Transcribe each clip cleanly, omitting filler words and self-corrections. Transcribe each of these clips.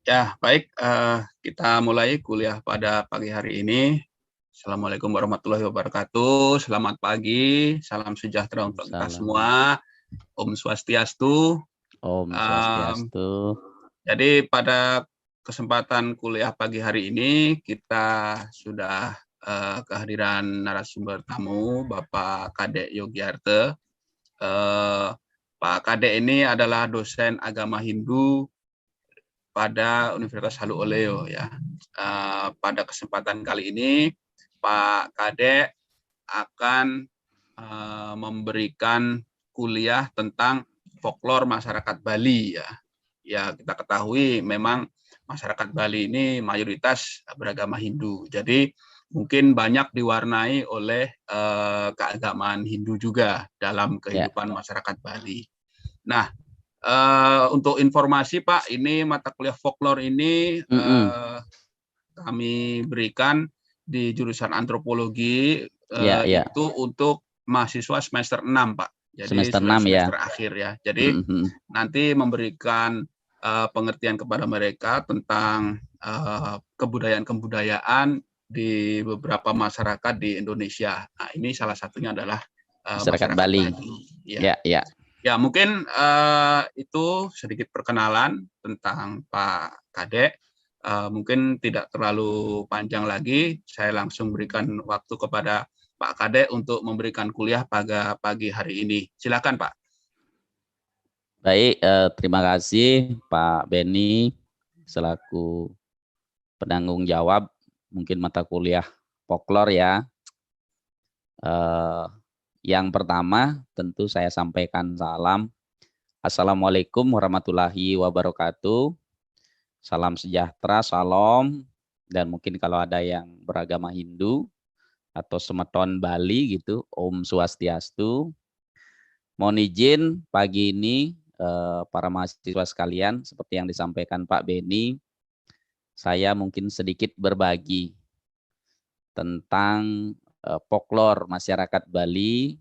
Ya, baik. Kita mulai kuliah pada pagi hari ini. Assalamualaikum warahmatullahi wabarakatuh. Selamat pagi, salam sejahtera untuk kita Salam. semua. Om Swastiastu. Om Um, Swastiastu. jadi pada kesempatan kuliah pagi hari ini kita sudah kehadiran narasumber tamu Bapak Kadek Yogyarte. Pak Kadek ini adalah dosen agama Hindu pada Universitas Halu Oleo ya. Pada kesempatan kali ini Pak Kadek akan memberikan kuliah tentang folklore masyarakat Bali ya. Ya, kita ketahui memang masyarakat Bali ini mayoritas beragama Hindu. Jadi mungkin banyak diwarnai oleh keagamaan Hindu juga dalam Ya. kehidupan masyarakat Bali. Nah, untuk informasi Pak, ini mata kuliah folklore ini kami berikan di jurusan antropologi Ya, ya. itu untuk mahasiswa semester 6 Pak. Jadi Semester sudah 6 ya. semester akhir ya. Jadi nanti memberikan pengertian kepada mereka tentang kebudayaan-kebudayaan di beberapa masyarakat di Indonesia. Nah, ini salah satunya adalah Masyarakat masyarakat Bali. Bali. Ya. Ya, ya. Ya, mungkin itu sedikit perkenalan tentang Pak Kadek. Mungkin tidak terlalu panjang lagi, saya langsung berikan waktu kepada Pak Kadek untuk memberikan kuliah pada pagi hari ini. Silakan Pak. Baik, terima kasih Pak Beni selaku penanggung jawab mungkin mata kuliah folklore ya. Yang pertama tentu saya sampaikan salam. Assalamualaikum warahmatullahi wabarakatuh. Salam sejahtera, salam. Dan mungkin kalau ada yang beragama Hindu atau semeton Bali gitu, Om Swastiastu. Mohon izin pagi ini para mahasiswa sekalian, seperti yang disampaikan Pak Beni, saya mungkin sedikit berbagi tentang folklore masyarakat Bali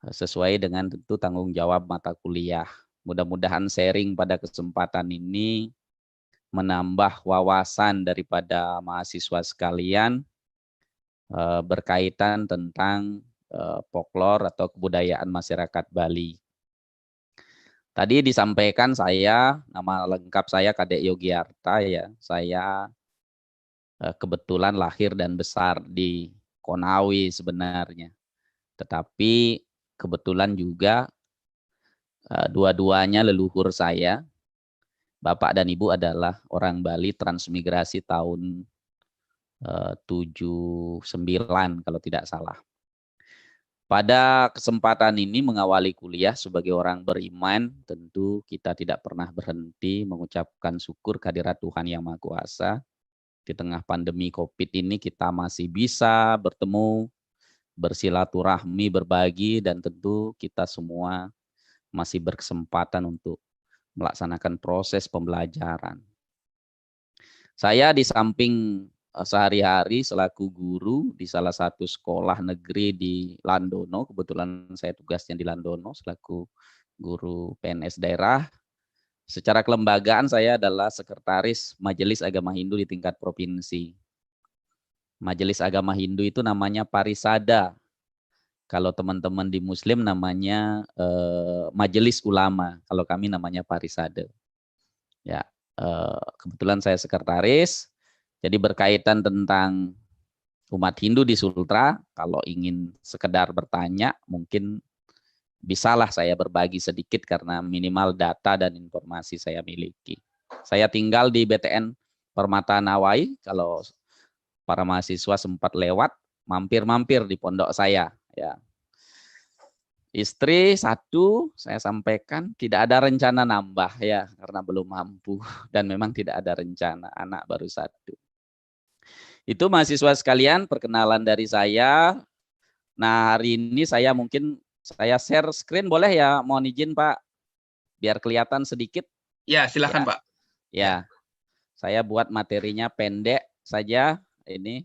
sesuai dengan tentu tanggung jawab mata kuliah. Mudah-mudahan sharing pada kesempatan ini menambah wawasan daripada mahasiswa sekalian berkaitan tentang folklore atau kebudayaan masyarakat Bali. Tadi disampaikan saya, nama lengkap saya Kadek Yogyarta ya. Saya kebetulan lahir dan besar di Konawe sebenarnya. Tetapi kebetulan juga dua-duanya leluhur saya, Bapak dan Ibu adalah orang Bali transmigrasi tahun 79 kalau tidak salah. Pada kesempatan ini mengawali kuliah sebagai orang beriman, tentu kita tidak pernah berhenti mengucapkan syukur kehadirat Tuhan Yang Maha Kuasa. Di tengah pandemi COVID ini kita masih bisa bertemu, bersilaturahmi, berbagi, dan tentu kita semua masih berkesempatan untuk melaksanakan proses pembelajaran. Saya di samping sehari-hari selaku guru di salah satu sekolah negeri di Landono, kebetulan saya tugasnya di Landono selaku guru PNS daerah. Secara kelembagaan saya adalah sekretaris Majelis Agama Hindu di tingkat provinsi. Majelis Agama Hindu itu namanya Parisada. Kalau teman-teman di Muslim namanya Majelis Ulama. Kalau kami namanya Parisada. Ya, kebetulan saya sekretaris. Jadi berkaitan tentang umat Hindu di Sultra, kalau ingin sekedar bertanya, mungkin bisalah saya berbagi sedikit karena minimal data dan informasi saya miliki. Saya tinggal di BTN Permata Nawai, kalau para mahasiswa sempat lewat, mampir-mampir di pondok saya. Ya. Istri satu, saya sampaikan tidak ada rencana nambah ya, karena belum mampu dan memang tidak ada rencana, anak baru satu. Itu mahasiswa sekalian, perkenalan dari saya. Nah, hari ini saya mungkin saya share screen boleh ya? Mohon izin Pak, biar kelihatan sedikit. Ya, silakan Ya, Pak. ya. Saya buat materinya pendek saja. Ini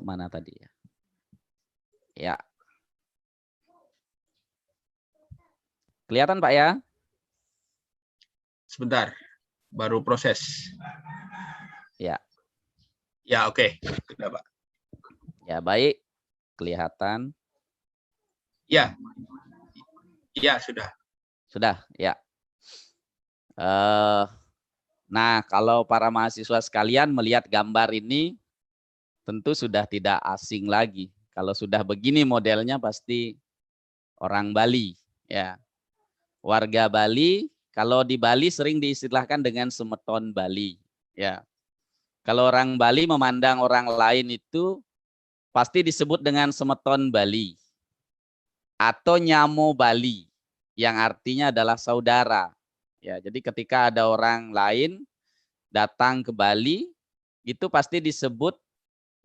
mana tadi ya? Ya. Kelihatan Pak ya? Sebentar. baru proses. Ya. Ya, oke. Sudah, Pak. Ya, baik. Kelihatan. Ya. Ya, sudah. Sudah, ya. Nah, kalau para mahasiswa sekalian melihat gambar ini, tentu sudah tidak asing lagi. Kalau sudah begini modelnya pasti orang Bali, ya. Warga Bali, kalau di Bali sering diistilahkan dengan semeton Bali, ya. Kalau orang Bali memandang orang lain itu pasti disebut dengan semeton Bali atau nyamo Bali, yang artinya adalah saudara. Ya, jadi ketika ada orang lain datang ke Bali, itu pasti disebut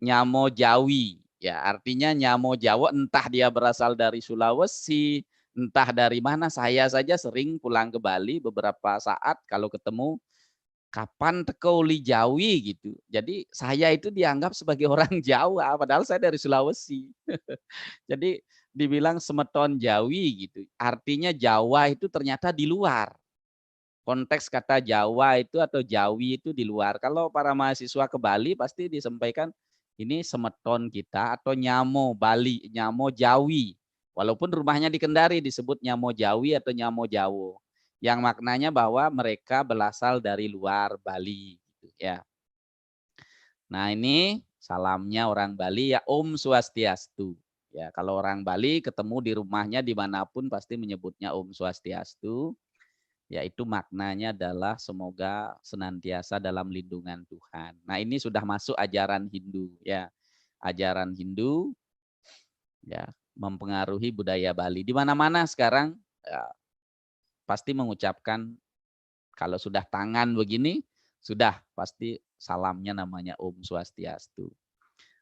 nyamo Jawi. Ya, artinya nyamo Jawa, entah dia berasal dari Sulawesi, entah dari mana. Saya saja sering pulang ke Bali beberapa saat kalau ketemu, kapan teko uli Jawi gitu. Jadi saya itu dianggap sebagai orang Jawa, padahal saya dari Sulawesi. Jadi dibilang semeton Jawi gitu. Artinya Jawa itu ternyata di luar. Konteks kata Jawa itu atau Jawi itu di luar. Kalau para mahasiswa ke Bali pasti disampaikan ini semeton kita atau nyamo Bali, nyamo Jawi. Walaupun rumahnya di Kendari disebut nyamo Jawi atau nyamo Jawo. Yang maknanya bahwa mereka berasal dari luar Bali. Gitu, ya. Nah ini salamnya orang Bali ya Om Swastiastu. Ya kalau orang Bali ketemu di rumahnya dimanapun pasti menyebutnya Om Swastiastu. Yaitu maknanya adalah semoga senantiasa dalam lindungan Tuhan. Nah ini sudah masuk ajaran Hindu ya, ajaran Hindu ya mempengaruhi budaya Bali. Di mana-mana sekarang ya, pasti mengucapkan kalau sudah tangan begini sudah pasti salamnya namanya Om Swastiastu.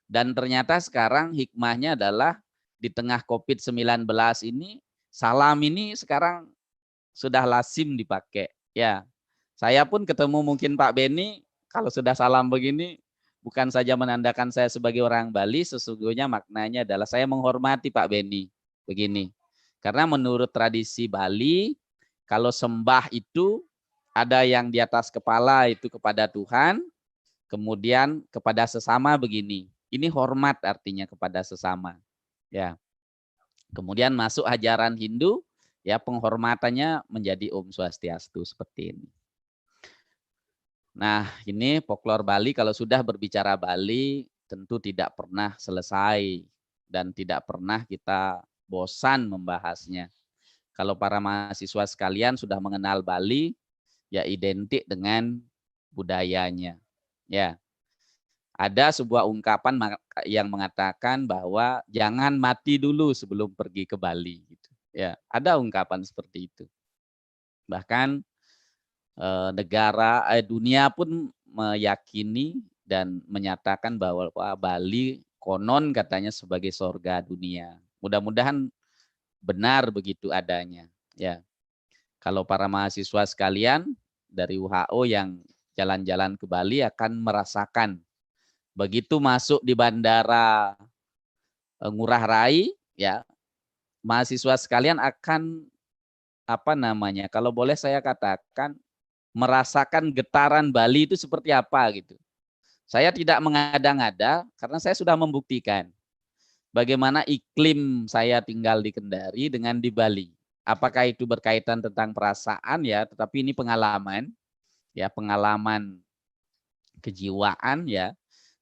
Dan ternyata sekarang hikmahnya adalah di tengah COVID-19 ini salam ini sekarang sudah lazim dipakai. Ya, saya pun ketemu mungkin Pak Beni, kalau sudah salam begini, bukan saja menandakan saya sebagai orang Bali, sesungguhnya maknanya adalah saya menghormati Pak Beni. Begini, karena menurut tradisi Bali, kalau sembah itu ada yang di atas kepala itu kepada Tuhan, kemudian kepada sesama begini. Ini hormat artinya kepada sesama. Ya. Kemudian masuk ajaran Hindu, ya penghormatannya menjadi Om Swastiastu seperti ini. Nah, ini folklore Bali kalau sudah berbicara Bali tentu tidak pernah selesai dan tidak pernah kita bosan membahasnya. Kalau para mahasiswa sekalian sudah mengenal Bali, ya identik dengan budayanya. Ya. Ada sebuah ungkapan yang mengatakan bahwa jangan mati dulu sebelum pergi ke Bali. Gitu. Ya, ada ungkapan seperti itu. Bahkan dunia pun meyakini dan menyatakan bahwa Bali konon katanya sebagai surga dunia. Mudah-mudahan benar begitu adanya. Ya, kalau para mahasiswa sekalian dari WHO yang jalan-jalan ke Bali akan merasakan begitu masuk di bandara Ngurah Rai, ya mahasiswa sekalian akan kalau boleh saya katakan merasakan getaran Bali itu seperti apa gitu. Saya tidak mengada-ngada karena saya sudah membuktikan bagaimana iklim saya tinggal di Kendari dengan di Bali. Apakah itu berkaitan tentang perasaan ya, tetapi ini pengalaman ya, pengalaman kejiwaan ya.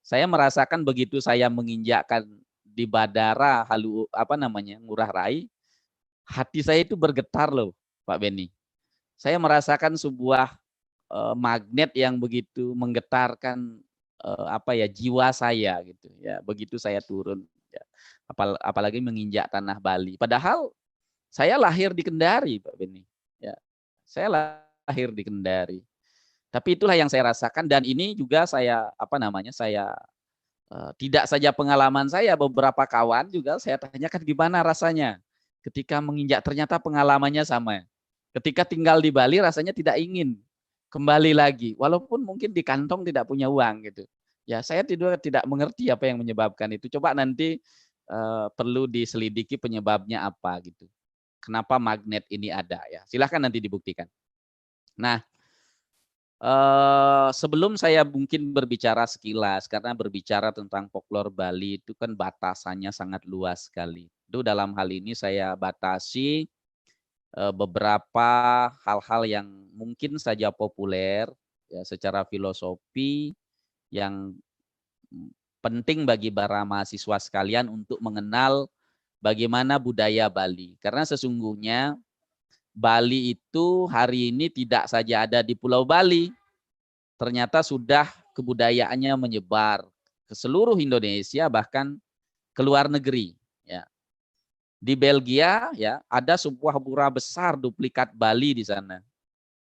Saya merasakan begitu saya menginjakkan di bandara Ngurah Rai, hati saya itu bergetar loh, Pak Beni. Saya merasakan sebuah magnet yang begitu menggetarkan jiwa saya gitu ya. Begitu saya turun ya. Apalagi menginjak tanah Bali. Padahal saya lahir di Kendari, Pak Beni. Ya. Saya lahir di Kendari. Tapi itulah yang saya rasakan dan ini juga saya tidak saja pengalaman saya, beberapa kawan juga saya tanyakan gimana rasanya ketika menginjak, ternyata pengalamannya sama. Ketika tinggal di Bali rasanya tidak ingin kembali lagi, walaupun mungkin di kantong tidak punya uang gitu. Ya saya tidak mengerti apa yang menyebabkan itu. Coba nanti perlu diselidiki penyebabnya apa gitu. Kenapa magnet ini ada ya? Silahkan nanti dibuktikan. Nah, Sebelum saya mungkin berbicara sekilas, karena berbicara tentang folklore Bali itu kan batasannya sangat luas sekali. Itu dalam hal ini saya batasi beberapa hal-hal yang mungkin saja populer ya secara filosofi yang penting bagi para mahasiswa sekalian untuk mengenal bagaimana budaya Bali. Karena sesungguhnya Bali itu hari ini tidak saja ada di Pulau Bali, ternyata sudah kebudayaannya menyebar ke seluruh Indonesia bahkan ke luar negeri. Ya. Di Belgia ya ada sebuah pura besar duplikat Bali di sana.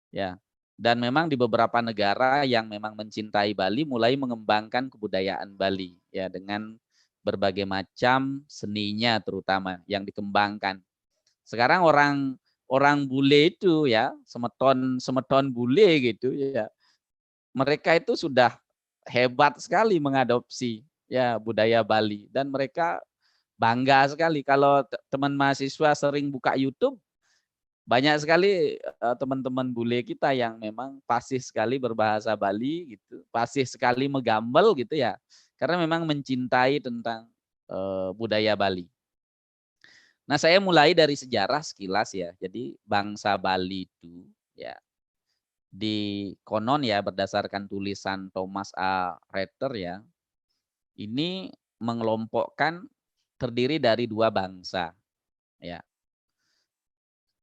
Ya. Dan memang di beberapa negara yang memang mencintai Bali mulai mengembangkan kebudayaan Bali ya dengan berbagai macam seninya terutama yang dikembangkan. Sekarang orang orang bule itu ya, semeton semeton bule gitu ya. Mereka itu sudah hebat sekali mengadopsi ya budaya Bali dan mereka bangga sekali kalau teman mahasiswa sering buka YouTube banyak sekali teman-teman bule kita yang memang fasih sekali berbahasa Bali gitu, fasih sekali menggambel gitu ya. Karena memang mencintai tentang budaya Bali. Nah, saya mulai dari sejarah sekilas ya. Jadi bangsa Bali itu ya di konon ya berdasarkan tulisan Thomas A. Retter ya, ini mengelompokkan terdiri dari dua bangsa ya.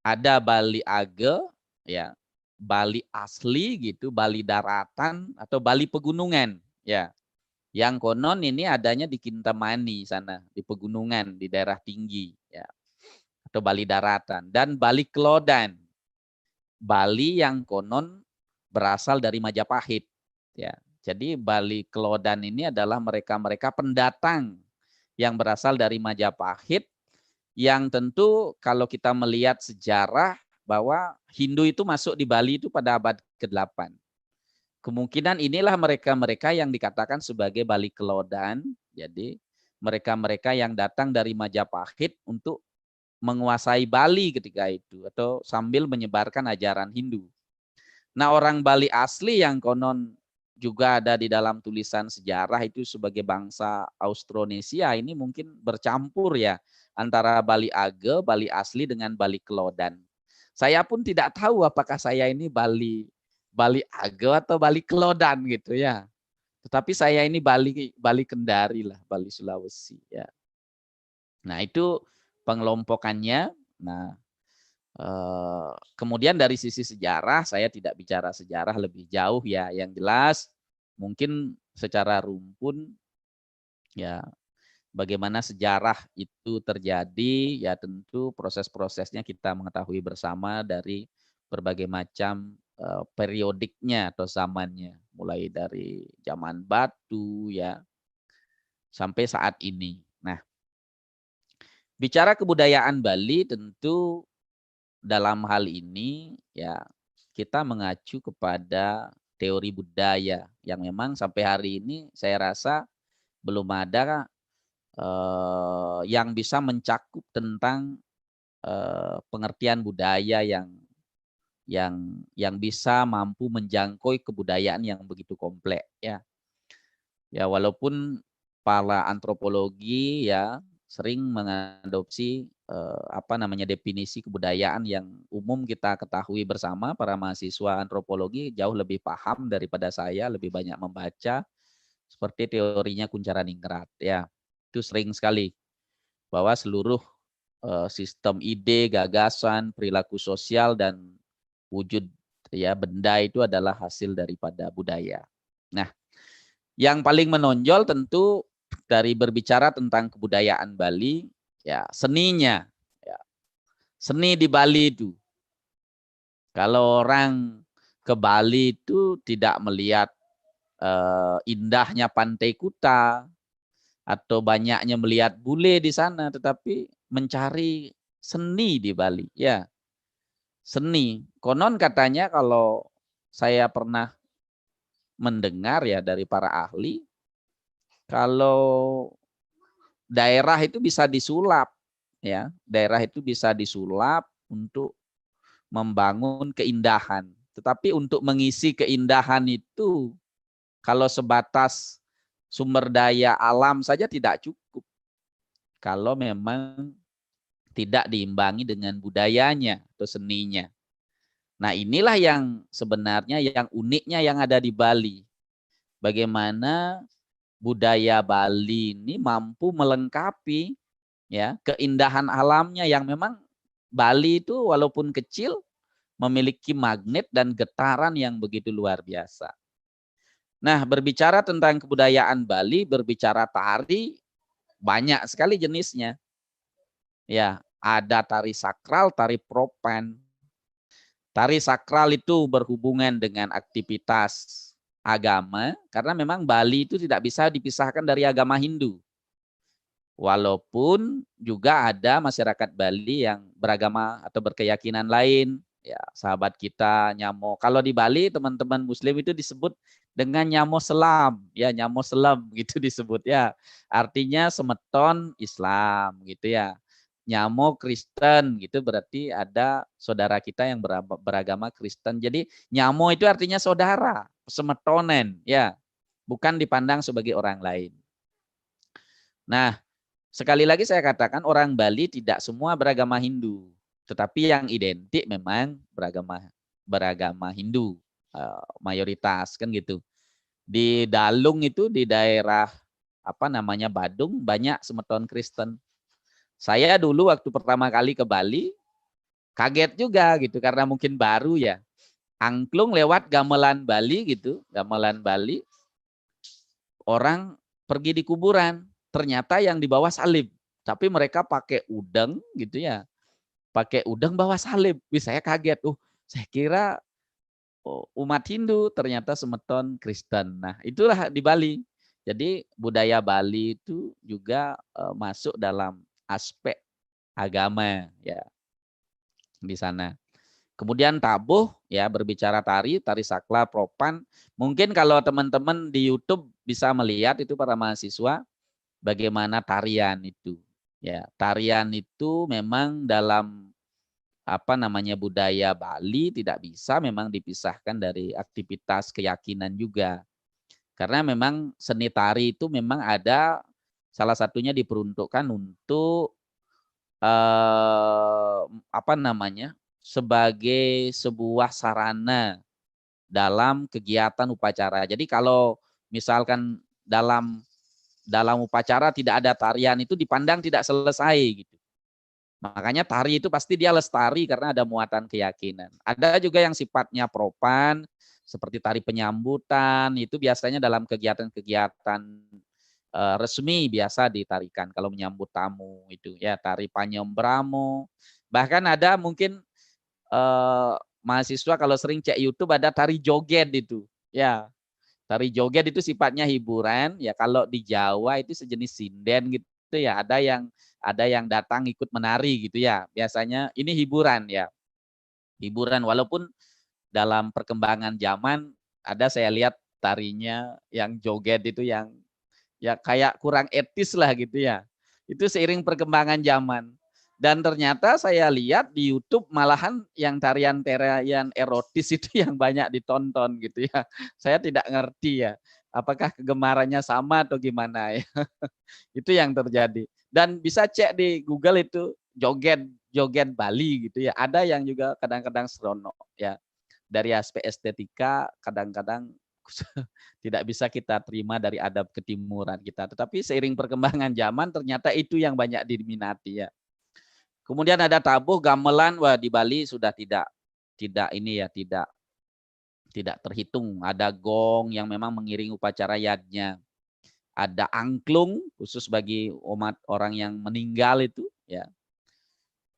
Ada Bali Age ya, Bali asli gitu, Bali daratan atau Bali pegunungan ya. Yang konon ini adanya di Kintamani sana, di pegunungan, di daerah tinggi ya. Atau Bali daratan dan Bali Klodan. Bali yang konon berasal dari Majapahit ya. Jadi Bali Klodan ini adalah mereka-mereka pendatang yang berasal dari Majapahit yang tentu kalau kita melihat sejarah bahwa Hindu itu masuk di Bali itu pada abad ke-8. Kemungkinan inilah mereka-mereka yang dikatakan sebagai Bali Klodan. Jadi mereka-mereka yang datang dari Majapahit untuk menguasai Bali ketika itu atau sambil menyebarkan ajaran Hindu. Nah, orang Bali asli yang konon juga ada di dalam tulisan sejarah itu sebagai bangsa Austronesia ini mungkin bercampur ya antara Bali Age, Bali asli dengan Bali Klodan. Saya pun tidak tahu apakah saya ini Bali Age atau Bali Klodan gitu ya. Tetapi saya ini Bali Kendari lah, Bali Sulawesi ya. Nah, itu pengelompokannya. Nah, kemudian dari sisi sejarah, saya tidak bicara sejarah lebih jauh ya. Yang jelas mungkin secara rumpun ya bagaimana sejarah itu terjadi ya tentu proses-prosesnya kita mengetahui bersama dari berbagai macam periodiknya atau zamannya. Mulai dari zaman batu ya sampai saat ini. Nah, bicara kebudayaan Bali tentu dalam hal ini ya kita mengacu kepada teori budaya yang memang sampai hari ini saya rasa belum ada yang bisa mencakup tentang pengertian budaya yang bisa mampu menjangkau kebudayaan yang begitu kompleks ya. Ya walaupun para antropologi ya sering mengadopsi definisi kebudayaan yang umum kita ketahui bersama, para mahasiswa antropologi jauh lebih paham daripada saya, lebih banyak membaca seperti teorinya Kuncharaningrat ya. Itu sering sekali bahwa seluruh sistem ide, gagasan, perilaku sosial dan wujud ya benda itu adalah hasil daripada budaya. Nah, yang paling menonjol tentu dari berbicara tentang kebudayaan Bali, ya seninya. Ya. Seni di Bali itu. Kalau orang ke Bali itu tidak melihat indahnya Pantai Kuta atau banyaknya melihat bule di sana, tetapi mencari seni di Bali. Ya, seni. Konon katanya kalau saya pernah mendengar ya dari para ahli, kalau daerah itu bisa disulap ya, daerah itu bisa disulap untuk membangun keindahan Tetapi untuk mengisi keindahan itu, kalau sebatas sumber daya alam saja tidak cukup. Kalau memang tidak diimbangi dengan budayanya atau seninya. Nah, inilah yang sebenarnya yang uniknya yang ada di Bali. Bagaimana budaya Bali ini mampu melengkapi ya keindahan alamnya yang memang Bali itu walaupun kecil memiliki magnet dan getaran yang begitu luar biasa. Nah, berbicara tentang kebudayaan Bali, berbicara tari, banyak sekali jenisnya. Ya, ada tari sakral, tari propan. Tari sakral itu berhubungan dengan aktivitas agama, karena memang Bali itu tidak bisa dipisahkan dari agama Hindu. Walaupun juga ada masyarakat Bali yang beragama atau berkeyakinan lain. Ya, sahabat kita Nyamo. Kalau di Bali teman-teman Muslim itu disebut dengan Nyamo Selam, ya Nyamo Selam gitu disebut ya. Artinya semeton Islam gitu ya. Nyamo Kristen gitu berarti ada saudara kita yang beragama Kristen. Jadi Nyamo itu artinya saudara, semetonen ya. Bukan dipandang sebagai orang lain. Nah, sekali lagi saya katakan orang Bali tidak semua beragama Hindu, tetapi yang identik memang beragama Hindu mayoritas kan gitu. Di Dalung itu di daerah apa namanya Badung banyak semeton Kristen. Saya dulu waktu pertama kali ke Bali kaget juga gitu karena mungkin baru ya. Angklung lewat gamelan Bali gitu, gamelan Bali orang pergi di kuburan, ternyata yang dibawa salib. Tapi mereka pakai udeng gitu ya. Pakai udeng bawa salib. Wih, saya kaget. Saya kira umat Hindu, ternyata semeton Kristen. Nah, itulah di Bali. Jadi budaya Bali itu juga masuk dalam aspek agama ya di sana. Kemudian tabuh ya berbicara tari, tari sakla, propan. Mungkin kalau teman-teman di YouTube bisa melihat itu para mahasiswa bagaimana tarian itu. Ya, tarian itu memang dalam apa namanya budaya Bali tidak bisa memang dipisahkan dari aktivitas keyakinan juga. Karena memang seni tari itu memang ada salah satunya diperuntukkan untuk apa namanya? Sebagai sebuah sarana dalam kegiatan upacara. Jadi kalau misalkan dalam upacara tidak ada tarian itu dipandang tidak selesai gitu. Makanya tari itu pasti dia lestari karena ada muatan keyakinan. Ada juga yang sifatnya propan seperti tari penyambutan itu biasanya dalam kegiatan-kegiatan resmi biasa ditarikan kalau menyambut tamu itu ya tari panyembramo. Bahkan ada mungkin mahasiswa kalau sering cek YouTube ada tari joget itu. Ya, tari joget itu sifatnya hiburan ya kalau di Jawa itu sejenis sinden gitu ya. Ada yang datang ikut menari gitu ya. Biasanya ini hiburan ya. Hiburan walaupun dalam perkembangan zaman ada saya lihat tarinya yang joget itu yang ya kayak kurang etis lah gitu ya. Itu seiring perkembangan zaman. Dan ternyata saya lihat di YouTube malahan yang tarian-tarian erotis itu yang banyak ditonton gitu ya. Saya tidak ngerti ya. Apakah kegemarannya sama atau gimana ya. Itu yang terjadi. Dan bisa cek di Google itu joget joget Bali gitu ya. Ada yang juga kadang-kadang seronok ya. Dari aspek estetika kadang-kadang tidak bisa kita terima dari adab ketimuran kita. Tetapi seiring perkembangan zaman ternyata itu yang banyak diminati ya. Kemudian ada tabuh gamelan, wah di Bali sudah tidak ini ya tidak terhitung. Ada gong yang memang mengiringi upacara yadnya. Ada angklung khusus bagi umat orang yang meninggal itu ya.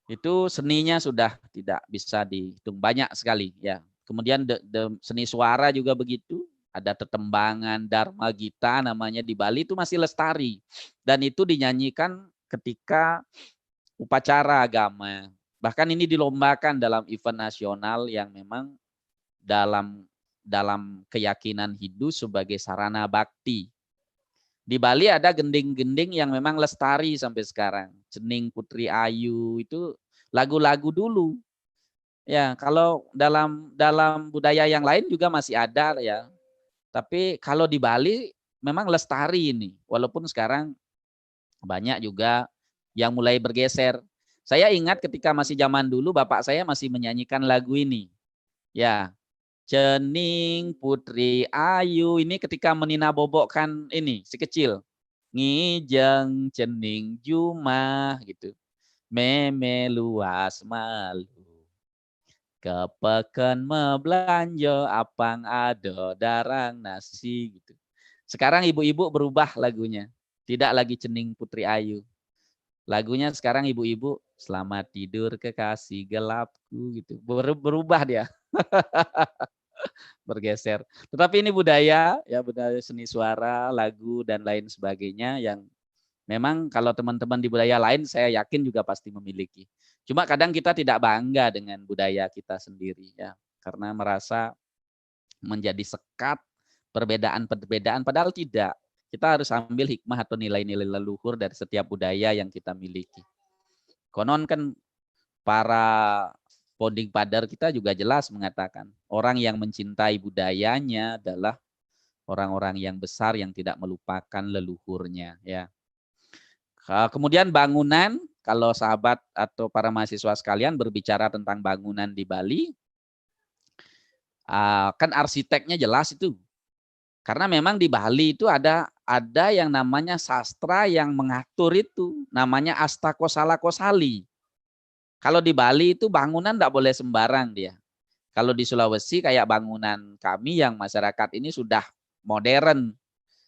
Itu seninya sudah tidak bisa dihitung banyak sekali ya. Kemudian seni suara juga begitu. Ada tetembangan Dharma Gita namanya di Bali itu masih lestari dan itu dinyanyikan ketika upacara agama. Bahkan ini dilombakan dalam event nasional yang memang dalam keyakinan Hindu sebagai sarana bakti. Di Bali ada gending-gending yang memang lestari sampai sekarang. Cening Putri Ayu itu lagu-lagu dulu. Ya, kalau dalam budaya yang lain juga masih ada ya. Tapi kalau di Bali memang lestari ini. Walaupun sekarang banyak juga yang mulai bergeser. Saya ingat ketika masih zaman dulu bapak saya masih menyanyikan lagu ini. Ya, Cening Putri Ayu ini ketika menina bobokkan ini si kecil. Ngijeng cening jumah gitu. Meme luas malu. Kepeken mebelanja apang ada darang nasi gitu. Sekarang ibu-ibu berubah lagunya. Tidak lagi Cening Putri Ayu. Lagunya sekarang ibu-ibu selamat tidur kekasih gelapku gitu. Berubah dia, bergeser. Tetapi ini budaya ya, budaya seni suara, lagu dan lain sebagainya yang memang kalau teman-teman di budaya lain saya yakin juga pasti memiliki. Cuma kadang kita tidak bangga dengan budaya kita sendiri ya, karena merasa menjadi sekat perbedaan-perbedaan padahal tidak. Kita harus ambil hikmah atau nilai-nilai leluhur dari setiap budaya yang kita miliki. Konon kan para founding father kita juga jelas mengatakan orang yang mencintai budayanya adalah orang-orang yang besar yang tidak melupakan leluhurnya ya. Kemudian bangunan, kalau sahabat atau para mahasiswa sekalian berbicara tentang bangunan di Bali, kan arsiteknya jelas itu. Karena memang di Bali itu ada yang namanya sastra yang mengatur itu, namanya Astakosala Kosali. Kalau di Bali itu bangunan tidak boleh sembarang dia. Kalau di Sulawesi kayak bangunan kami yang masyarakat ini sudah modern.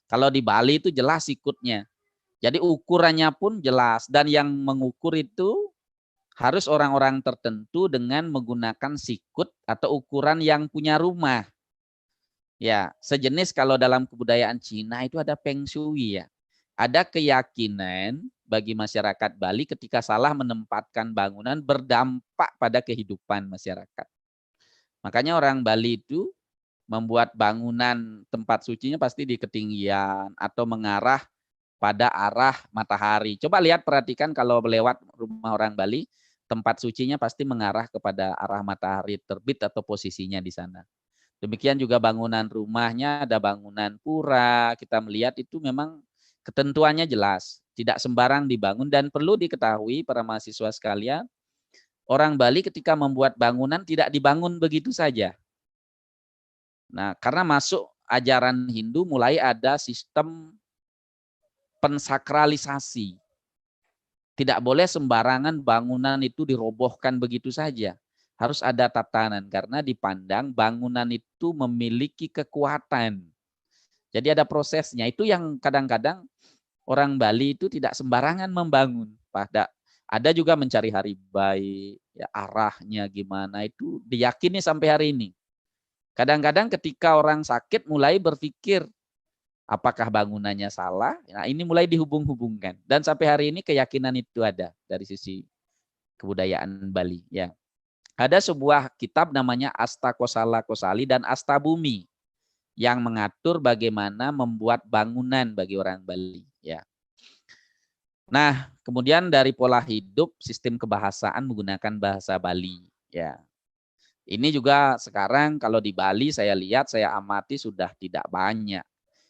Kalau di Bali itu jelas ikutnya. Jadi ukurannya pun jelas dan yang mengukur itu harus orang-orang tertentu dengan menggunakan sikut atau ukuran yang punya rumah. Ya, sejenis kalau dalam kebudayaan Cina itu ada Feng Shui ya. Ada keyakinan bagi masyarakat Bali ketika salah menempatkan bangunan berdampak pada kehidupan masyarakat. Makanya orang Bali itu membuat bangunan tempat sucinya pasti di ketinggian atau mengarah pada arah matahari. Coba lihat, perhatikan kalau lewat rumah orang Bali, tempat sucinya pasti mengarah kepada arah matahari terbit atau posisinya di sana. Demikian juga bangunan rumahnya, ada bangunan pura, kita melihat itu memang ketentuannya jelas, tidak sembarang dibangun dan perlu diketahui para mahasiswa sekalian, orang Bali ketika membuat bangunan tidak dibangun begitu saja. Nah, karena masuk ajaran Hindu mulai ada sistem pensakralisasi. Tidak boleh sembarangan bangunan itu dirobohkan begitu saja. Harus ada tatanan karena dipandang bangunan itu memiliki kekuatan. Jadi ada prosesnya. Itu yang kadang-kadang orang Bali itu tidak sembarangan membangun. Ada juga mencari hari baik, ya, arahnya gimana itu diyakini sampai hari ini. Kadang-kadang ketika orang sakit mulai berpikir apakah bangunannya salah? Nah, ini mulai dihubung-hubungkan dan sampai hari ini keyakinan itu ada dari sisi kebudayaan Bali. Ya, ada sebuah kitab namanya Astakosala Kosali dan Astabumi yang mengatur bagaimana membuat bangunan bagi orang Bali. Ya. Nah, kemudian dari pola hidup, sistem kebahasaan menggunakan bahasa Bali. Ya, ini juga sekarang kalau di Bali saya lihat, saya amati sudah tidak banyak.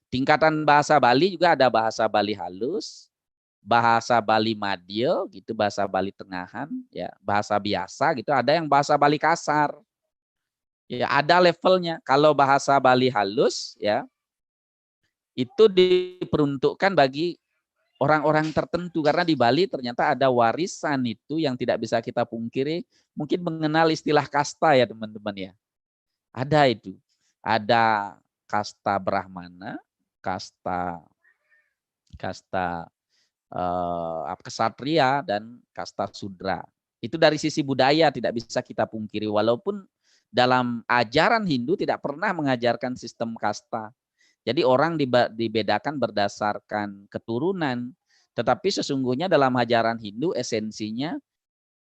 Tingkatan bahasa Bali juga ada bahasa Bali halus, bahasa Bali Madya gitu, bahasa Bali tengahan, ya, bahasa biasa gitu, ada yang bahasa Bali kasar. Ya, ada levelnya. Kalau bahasa Bali halus ya, itu diperuntukkan bagi orang-orang tertentu karena di Bali ternyata ada warisan itu yang tidak bisa kita pungkiri, mungkin mengenal istilah kasta ya teman-teman ya. Ada itu. Ada kasta Brahmana, kasta kesatria dan kasta sudra. Itu dari sisi budaya tidak bisa kita pungkiri walaupun dalam ajaran Hindu tidak pernah mengajarkan sistem kasta. Jadi orang dibedakan berdasarkan keturunan, tetapi sesungguhnya dalam ajaran Hindu esensinya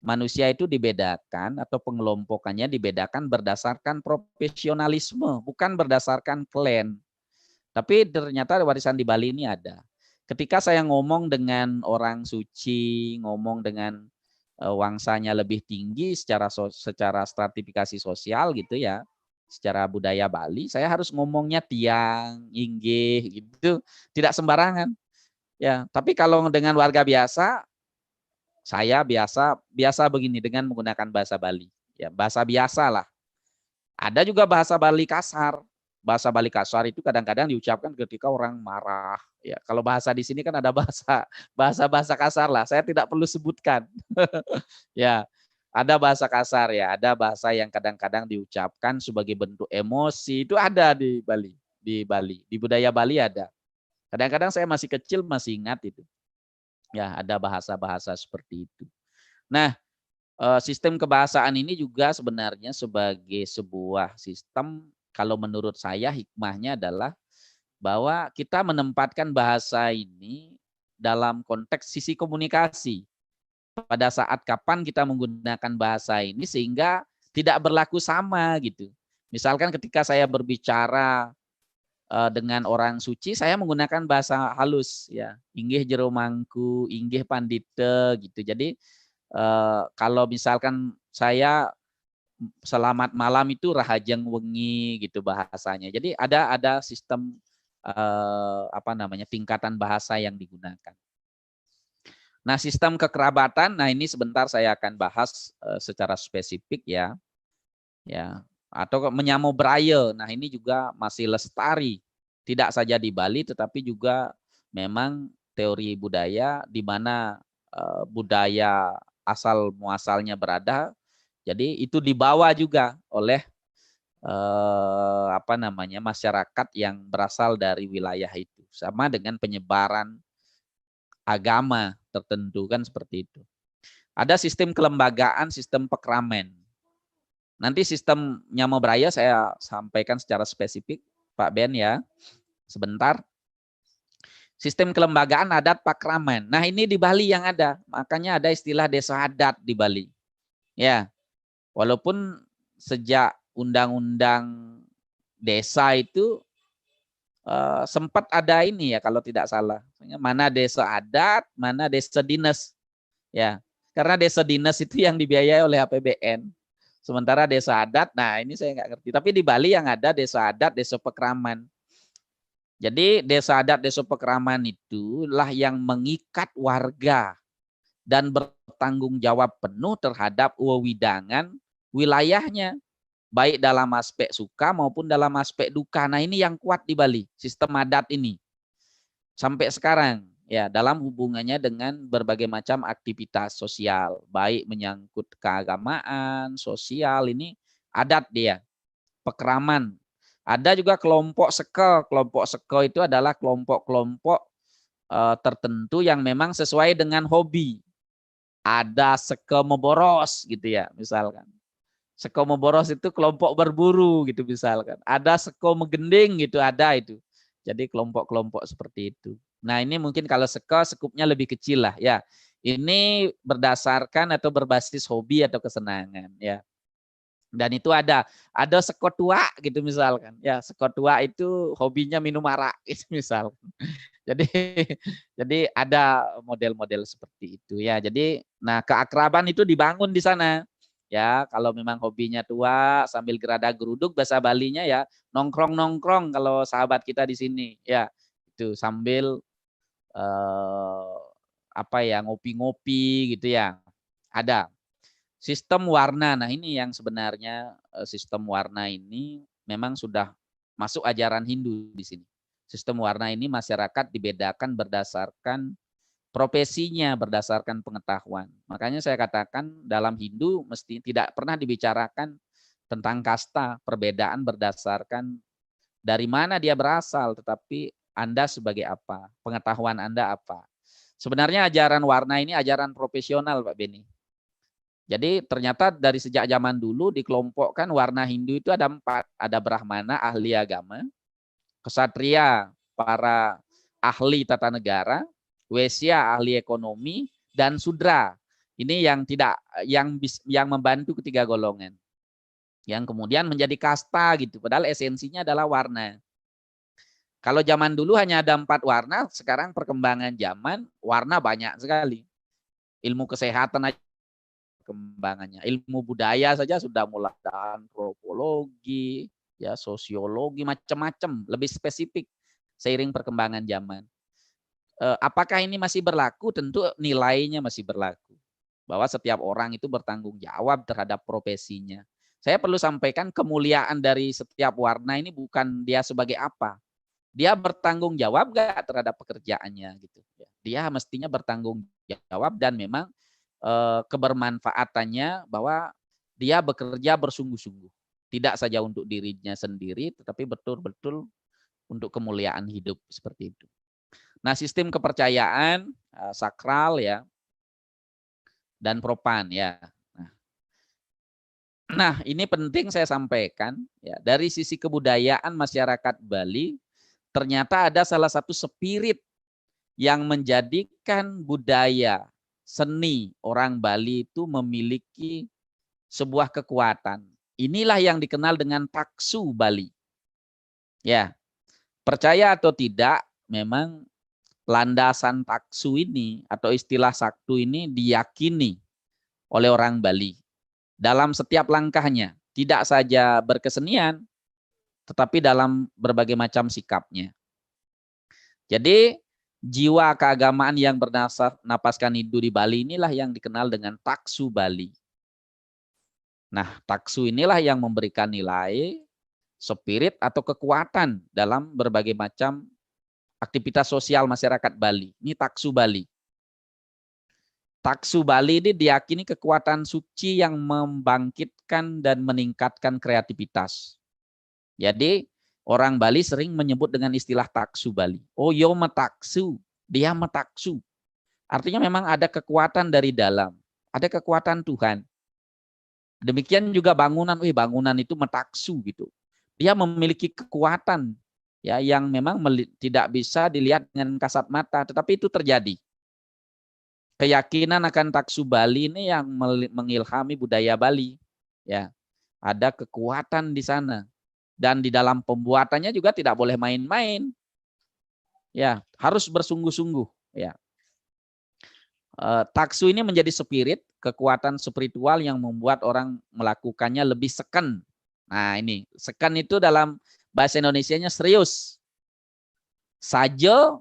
manusia itu dibedakan atau pengelompokannya dibedakan berdasarkan profesionalisme, bukan berdasarkan klan. Tapi ternyata warisan di Bali ini ada. Ketika saya ngomong dengan orang suci, ngomong dengan wangsanya lebih tinggi secara stratifikasi sosial gitu ya, secara budaya Bali, saya harus ngomongnya tiang, inggih gitu, tidak sembarangan. Ya, tapi kalau dengan warga biasa, saya biasa begini dengan menggunakan bahasa Bali. Ya, bahasa biasa lah. Ada juga bahasa Bali kasar. Bahasa Bali kasar itu kadang-kadang diucapkan ketika orang marah. Ya, kalau bahasa di sini kan ada bahasa kasar lah. Saya tidak perlu sebutkan. Ya, ada bahasa kasar ya, ada bahasa yang kadang-kadang diucapkan sebagai bentuk emosi itu ada di Bali, di budaya Bali ada. Kadang-kadang saya masih kecil masih ingat itu. Ya, ada bahasa-bahasa seperti itu. Nah, sistem kebahasaan ini juga sebenarnya sebagai sebuah sistem, kalau menurut saya hikmahnya adalah bahwa kita menempatkan bahasa ini dalam konteks sisi komunikasi. Pada saat kapan kita menggunakan bahasa ini sehingga tidak berlaku sama gitu. Misalkan ketika saya berbicara dengan orang suci, saya menggunakan bahasa halus ya, inggih jero mangku, inggih pandite gitu. Jadi kalau misalkan saya selamat malam itu rahajeng wengi gitu bahasanya. Jadi ada sistem tingkatan bahasa yang digunakan. Nah, sistem kekerabatan, nah ini sebentar saya akan bahas secara spesifik ya. Ya, atau menyamo Braille. Nah, ini juga masih lestari. Tidak saja di Bali tetapi juga memang teori budaya di mana budaya asal muasalnya berada. Jadi itu dibawa juga oleh masyarakat yang berasal dari wilayah itu. Sama dengan penyebaran agama tertentu kan seperti itu. Ada sistem kelembagaan, sistem pekramen. Nanti sistem Nyamo Braya saya sampaikan secara spesifik, Pak Ben ya, sebentar. Sistem kelembagaan adat pakraman. Nah ini di Bali yang ada, makanya ada istilah desa adat di Bali. Ya, walaupun sejak undang-undang desa itu sempat ada ini ya kalau tidak salah. Mana desa adat, mana desa dinas. Ya, karena desa dinas itu yang dibiayai oleh APBN. Sementara desa adat, nah ini saya nggak ngerti. Tapi di Bali yang ada desa adat, desa pekraman. Jadi desa adat, desa pekraman itulah yang mengikat warga dan bertanggung jawab penuh terhadap wewidangan wilayahnya. Baik dalam aspek suka maupun dalam aspek duka. Nah ini yang kuat di Bali, sistem adat ini. Sampai sekarang ya dalam hubungannya dengan berbagai macam aktivitas sosial, baik menyangkut keagamaan, sosial, ini adat dia, pekraman. Ada juga kelompok seke. Kelompok seke itu adalah kelompok-kelompok tertentu yang memang sesuai dengan hobi. Ada seke meboros gitu ya, misalkan. Seke meboros itu kelompok berburu gitu misalkan. Ada seke megending gitu, ada itu. Jadi kelompok-kelompok seperti itu. Nah ini mungkin kalau sekupnya lebih kecil lah ya. Ini berdasarkan atau berbasis hobi atau kesenangan ya. Dan itu ada seko tua gitu misalkan. Ya seko tua itu hobinya minum arak gitu misal. Jadi jadi ada model-model seperti itu ya. Jadi nah keakraban itu dibangun di sana. Ya, kalau memang hobinya tua sambil gerada geruduk bahasa Balinya ya nongkrong-nongkrong kalau sahabat kita di sini ya. Itu sambil ngopi-ngopi gitu ya. Ada sistem warna. Nah, ini yang sebenarnya sistem warna ini memang sudah masuk ajaran Hindu di sini. Sistem warna ini masyarakat dibedakan berdasarkan profesinya, berdasarkan pengetahuan. Makanya saya katakan dalam Hindu mesti tidak pernah dibicarakan tentang kasta, perbedaan berdasarkan dari mana dia berasal, tetapi Anda sebagai apa, pengetahuan Anda apa. Sebenarnya ajaran warna ini ajaran profesional, Pak Beni. Jadi ternyata dari sejak zaman dulu dikelompokkan warna Hindu itu ada 4. Ada Brahmana, ahli agama, Ksatria, para ahli tata negara, Wesya, ahli ekonomi, dan Sudra. Ini yang membantu ketiga golongan. Yang kemudian menjadi kasta gitu. Padahal esensinya adalah warna. Kalau zaman dulu hanya ada 4 warna, sekarang perkembangan zaman warna banyak sekali. Ilmu kesehatan perkembangannya. Ilmu budaya saja sudah mulai ada antropologi, ya sosiologi, macam-macam, lebih spesifik seiring perkembangan zaman. Apakah ini masih berlaku? Tentu nilainya masih berlaku. Bahwa setiap orang itu bertanggung jawab terhadap profesinya. Saya perlu sampaikan kemuliaan dari setiap warna ini bukan dia sebagai apa. Dia bertanggung jawab gak terhadap pekerjaannya gitu. Dia mestinya bertanggung jawab dan memang kebermanfaatannya bahwa dia bekerja bersungguh-sungguh. Tidak saja untuk dirinya sendiri, tetapi betul-betul untuk kemuliaan hidup seperti itu. Nah, sistem kepercayaan sakral ya dan profan ya. Nah, ini penting saya sampaikan ya, dari sisi kebudayaan masyarakat Bali ternyata ada salah satu spirit yang menjadikan budaya seni orang Bali itu memiliki sebuah kekuatan. Inilah yang dikenal dengan taksu Bali. Ya, percaya atau tidak, memang landasan taksu ini atau istilah saktu ini diyakini oleh orang Bali dalam setiap langkahnya, tidak saja berkesenian, tetapi dalam berbagai macam sikapnya. Jadi jiwa keagamaan yang bernapaskan hidup di Bali inilah yang dikenal dengan taksu Bali. Nah, taksu inilah yang memberikan nilai, spirit atau kekuatan dalam berbagai macam aktivitas sosial masyarakat Bali. Ini taksu Bali. Taksu Bali ini diyakini kekuatan suci yang membangkitkan dan meningkatkan kreativitas. Jadi orang Bali sering menyebut dengan istilah taksu Bali. Oh, yo metaksu, dia metaksu. Artinya memang ada kekuatan dari dalam, ada kekuatan Tuhan. Demikian juga bangunan, bangunan itu metaksu gitu. Dia memiliki kekuatan ya yang memang tidak bisa dilihat dengan kasat mata, tetapi itu terjadi. Keyakinan akan taksu Bali ini yang mengilhami budaya Bali. Ya, ada kekuatan di sana. Dan di dalam pembuatannya juga tidak boleh main-main. Ya, harus bersungguh-sungguh. Ya. Taksu ini menjadi spirit, kekuatan spiritual yang membuat orang melakukannya lebih seken. Nah, ini seken itu dalam bahasa Indonesianya serius. Saja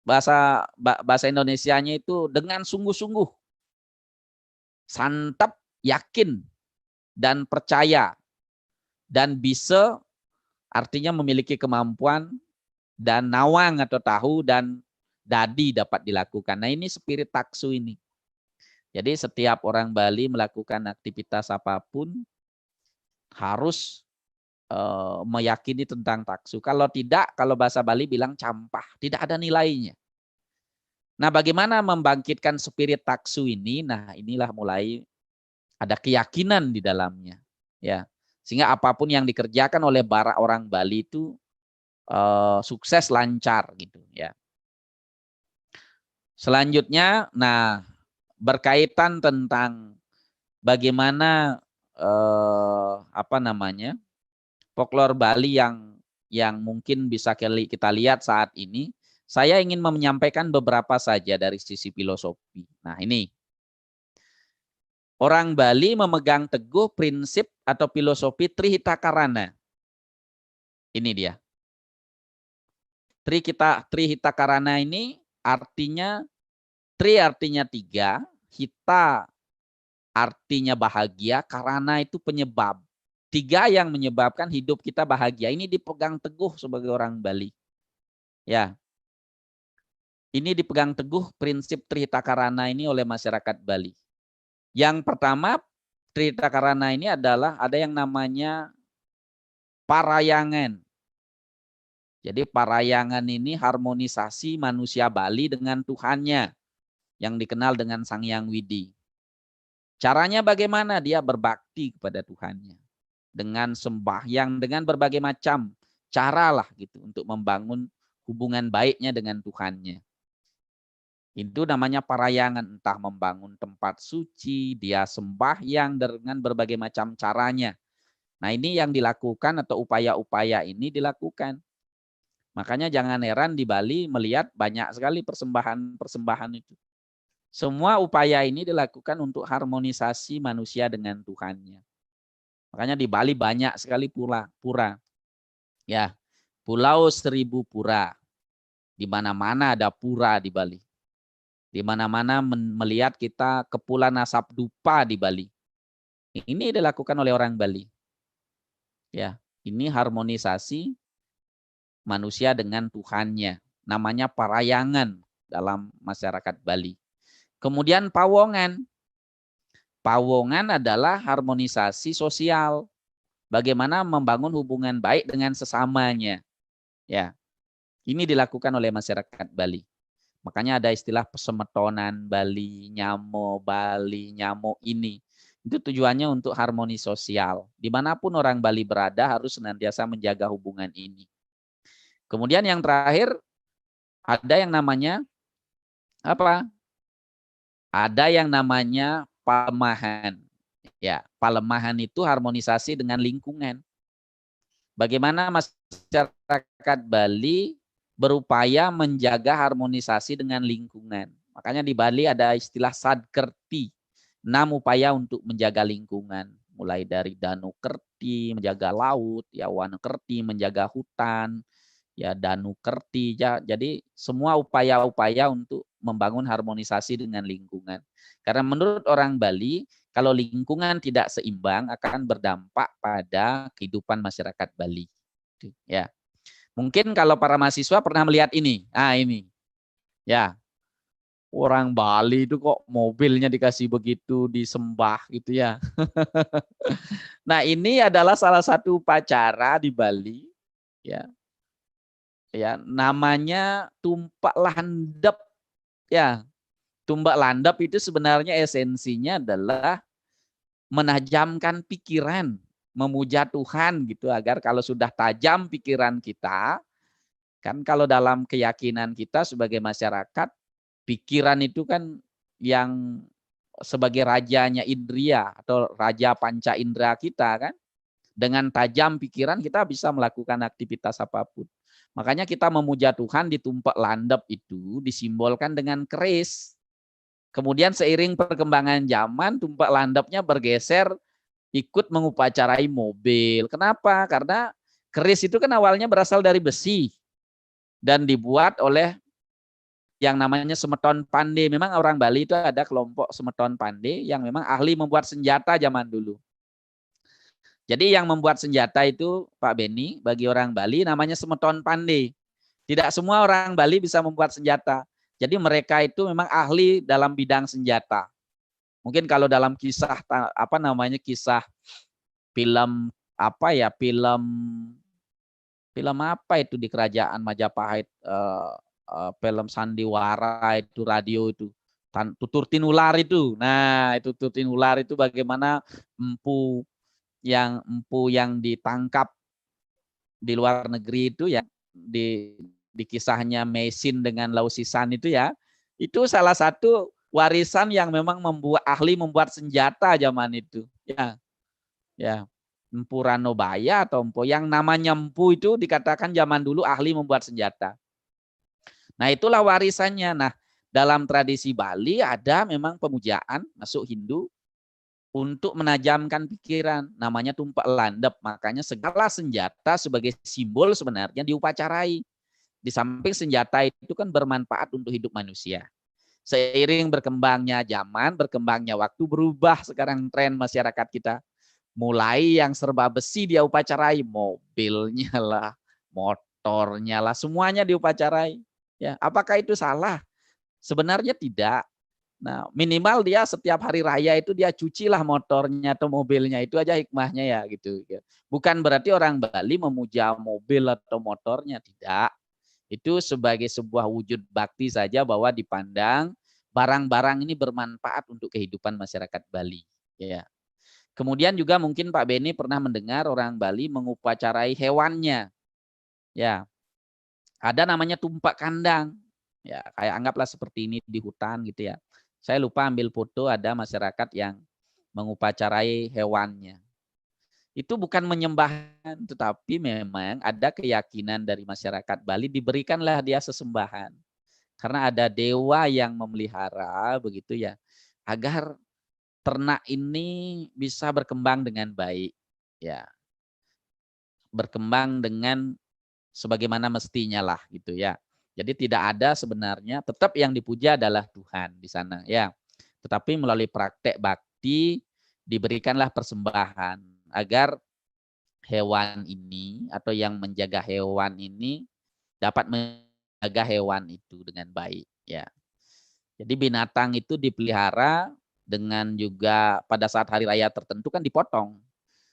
bahasa Indonesianya itu dengan sungguh-sungguh. Santap, yakin dan percaya. Dan bisa artinya memiliki kemampuan dan nawang atau tahu dan dadi dapat dilakukan. Nah, ini spirit taksu ini. Jadi setiap orang Bali melakukan aktivitas apapun harus meyakini tentang taksu. Kalau tidak, kalau bahasa Bali bilang campah, tidak ada nilainya. Nah, bagaimana membangkitkan spirit taksu ini? Nah, inilah mulai ada keyakinan di dalamnya, ya. Sehingga apapun yang dikerjakan oleh para orang Bali itu sukses lancar gitu ya. Selanjutnya, nah berkaitan tentang bagaimana folklore Bali yang mungkin bisa kita lihat saat ini. Saya ingin menyampaikan beberapa saja dari sisi filosofi. Nah, ini orang Bali memegang teguh prinsip atau filosofi Trihitakarana. Ini dia. Trihitakarana ini artinya, tri artinya tiga, hita artinya bahagia, karana itu penyebab. Tiga yang menyebabkan hidup kita bahagia. Ini dipegang teguh sebagai orang Bali. Ya. Ini dipegang teguh prinsip Trihitakarana ini oleh masyarakat Bali. Yang pertama, Trihitakarana ini adalah ada yang namanya parayangan. Jadi parayangan ini harmonisasi manusia Bali dengan Tuhannya yang dikenal dengan Sang Hyang Widi. Caranya bagaimana? Dia berbakti kepada Tuhannya dengan sembahyang, dengan berbagai macam cara lah gitu untuk membangun hubungan baiknya dengan Tuhannya. Itu namanya parayangan, entah membangun tempat suci, dia sembahyang dengan berbagai macam caranya. Nah, ini yang dilakukan atau upaya-upaya ini dilakukan. Makanya jangan heran di Bali melihat banyak sekali persembahan-persembahan itu. Semua upaya ini dilakukan untuk harmonisasi manusia dengan Tuhannya. Makanya di Bali banyak sekali pura. Ya, Pulau Seribu Pura. Di mana-mana ada pura di Bali. Di mana-mana melihat kita Kepulauan Asap Dupa di Bali. Ini dilakukan oleh orang Bali. Ya, ini harmonisasi manusia dengan Tuhannya. Namanya parayangan dalam masyarakat Bali. Kemudian pawongan. Pawongan adalah harmonisasi sosial. Bagaimana membangun hubungan baik dengan sesamanya. Ya, ini dilakukan oleh masyarakat Bali. Makanya ada istilah pesemetonan Bali, nyamo Bali, nyamo ini. Itu tujuannya untuk harmoni sosial. Dimanapun orang Bali berada harus senantiasa menjaga hubungan ini. Kemudian yang terakhir ada yang namanya apa? Ada yang namanya palemahan. Ya, palemahan itu harmonisasi dengan lingkungan. Bagaimana masyarakat Bali berupaya menjaga harmonisasi dengan lingkungan. Makanya di Bali ada istilah sadkerti, 6 upaya untuk menjaga lingkungan. Mulai dari Danu Kerti, menjaga laut, ya Wana Kerti, menjaga hutan, ya Danu Kerti. Ya, jadi semua upaya-upaya untuk membangun harmonisasi dengan lingkungan. Karena menurut orang Bali, kalau lingkungan tidak seimbang akan berdampak pada kehidupan masyarakat Bali. Ya, mungkin kalau para mahasiswa pernah melihat ini. Ah, ini. Ya, orang Bali itu kok mobilnya dikasih begitu disembah gitu ya. Nah, ini adalah salah satu upacara di Bali. Ya, ya namanya tumpak landep. Ya, tumpak landep itu sebenarnya esensinya adalah menajamkan pikiran, memuja Tuhan gitu agar kalau sudah tajam pikiran kita, kan kalau dalam keyakinan kita sebagai masyarakat, pikiran itu kan yang sebagai rajanya indria atau raja panca indera kita kan. Dengan tajam pikiran kita bisa melakukan aktivitas apapun. Makanya kita memuja Tuhan di tumpak landep itu disimbolkan dengan keris. Kemudian seiring perkembangan zaman, tumpak landepnya bergeser ikut mengupacarai mobil. Kenapa? Karena keris itu kan awalnya berasal dari besi dan dibuat oleh yang namanya semeton pandai. Memang orang Bali itu ada kelompok semeton pandai yang memang ahli membuat senjata zaman dulu. Jadi yang membuat senjata itu Pak Beni bagi orang Bali namanya semeton pandai. Tidak semua orang Bali bisa membuat senjata. Jadi mereka itu memang ahli dalam bidang senjata. Mungkin kalau dalam kisah apa namanya kisah film apa ya film apa itu di kerajaan Majapahit film sandiwara itu radio itu tutur tinular itu. Nah, itu tutur tinular itu bagaimana empu yang ditangkap di luar negeri itu ya di kisahnya Mesin dengan Lausisan itu ya. Itu salah satu warisan yang memang ahli membuat senjata zaman itu. Ya, ya. Empu Ranobaya atau empu yang namanya empu itu dikatakan zaman dulu ahli membuat senjata. Nah, itulah warisannya. Nah, dalam tradisi Bali ada memang pemujaan masuk Hindu untuk menajamkan pikiran. Namanya tumpak landep. Makanya segala senjata sebagai simbol sebenarnya diupacarai. Di samping senjata itu kan bermanfaat untuk hidup manusia. Seiring berkembangnya zaman, berkembangnya waktu, berubah sekarang tren masyarakat kita. Mulai yang serba besi dia upacarai, mobilnya lah, motornya lah, semuanya diupacarai. Ya, apakah itu salah? Sebenarnya tidak. Nah, minimal dia setiap hari raya itu dia cucilah motornya atau mobilnya, itu aja hikmahnya ya gitu. Bukan berarti orang Bali memuja mobil atau motornya, tidak. Itu sebagai sebuah wujud bakti saja bahwa dipandang barang-barang ini bermanfaat untuk kehidupan masyarakat Bali. Ya. Kemudian juga mungkin Pak Beni pernah mendengar orang Bali mengupacarai hewannya. Ya, ada namanya tumpak kandang. Ya, kayak anggaplah seperti ini di hutan gitu ya. Saya lupa ambil foto ada masyarakat yang mengupacarai hewannya. Itu bukan menyembahkan, tetapi memang ada keyakinan dari masyarakat Bali diberikanlah dia sesembahan. Karena ada dewa yang memelihara begitu ya, agar ternak ini bisa berkembang dengan baik, ya, berkembang dengan sebagaimana mestinya lah gitu ya. Jadi tidak ada sebenarnya, tetap yang dipuja adalah Tuhan di sana ya. Tetapi melalui praktek bakti diberikanlah persembahan agar hewan ini atau yang menjaga hewan ini dapat menjaga hewan itu dengan baik ya. Jadi binatang itu dipelihara dengan juga pada saat hari raya tertentu kan dipotong.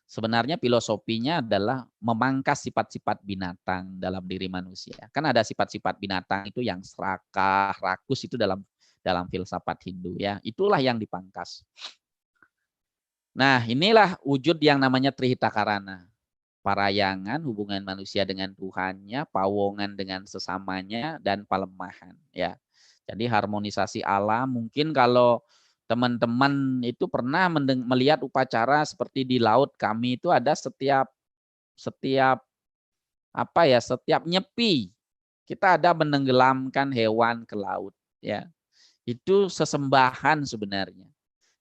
Sebenarnya filosofinya adalah memangkas sifat-sifat binatang dalam diri manusia. Kan ada sifat-sifat binatang itu yang serakah, rakus itu dalam dalam filsafat Hindu ya. Itulah yang dipangkas. Nah, inilah wujud yang namanya Trihita Karana. Parayangan, hubungan manusia dengan Tuhannya, pawongan dengan sesamanya, dan pelemahan ya. Jadi harmonisasi alam, mungkin kalau teman-teman itu pernah melihat upacara seperti di laut kami itu ada setiap setiap apa ya, setiap nyepi kita ada menenggelamkan hewan ke laut ya. Itu sesembahan sebenarnya.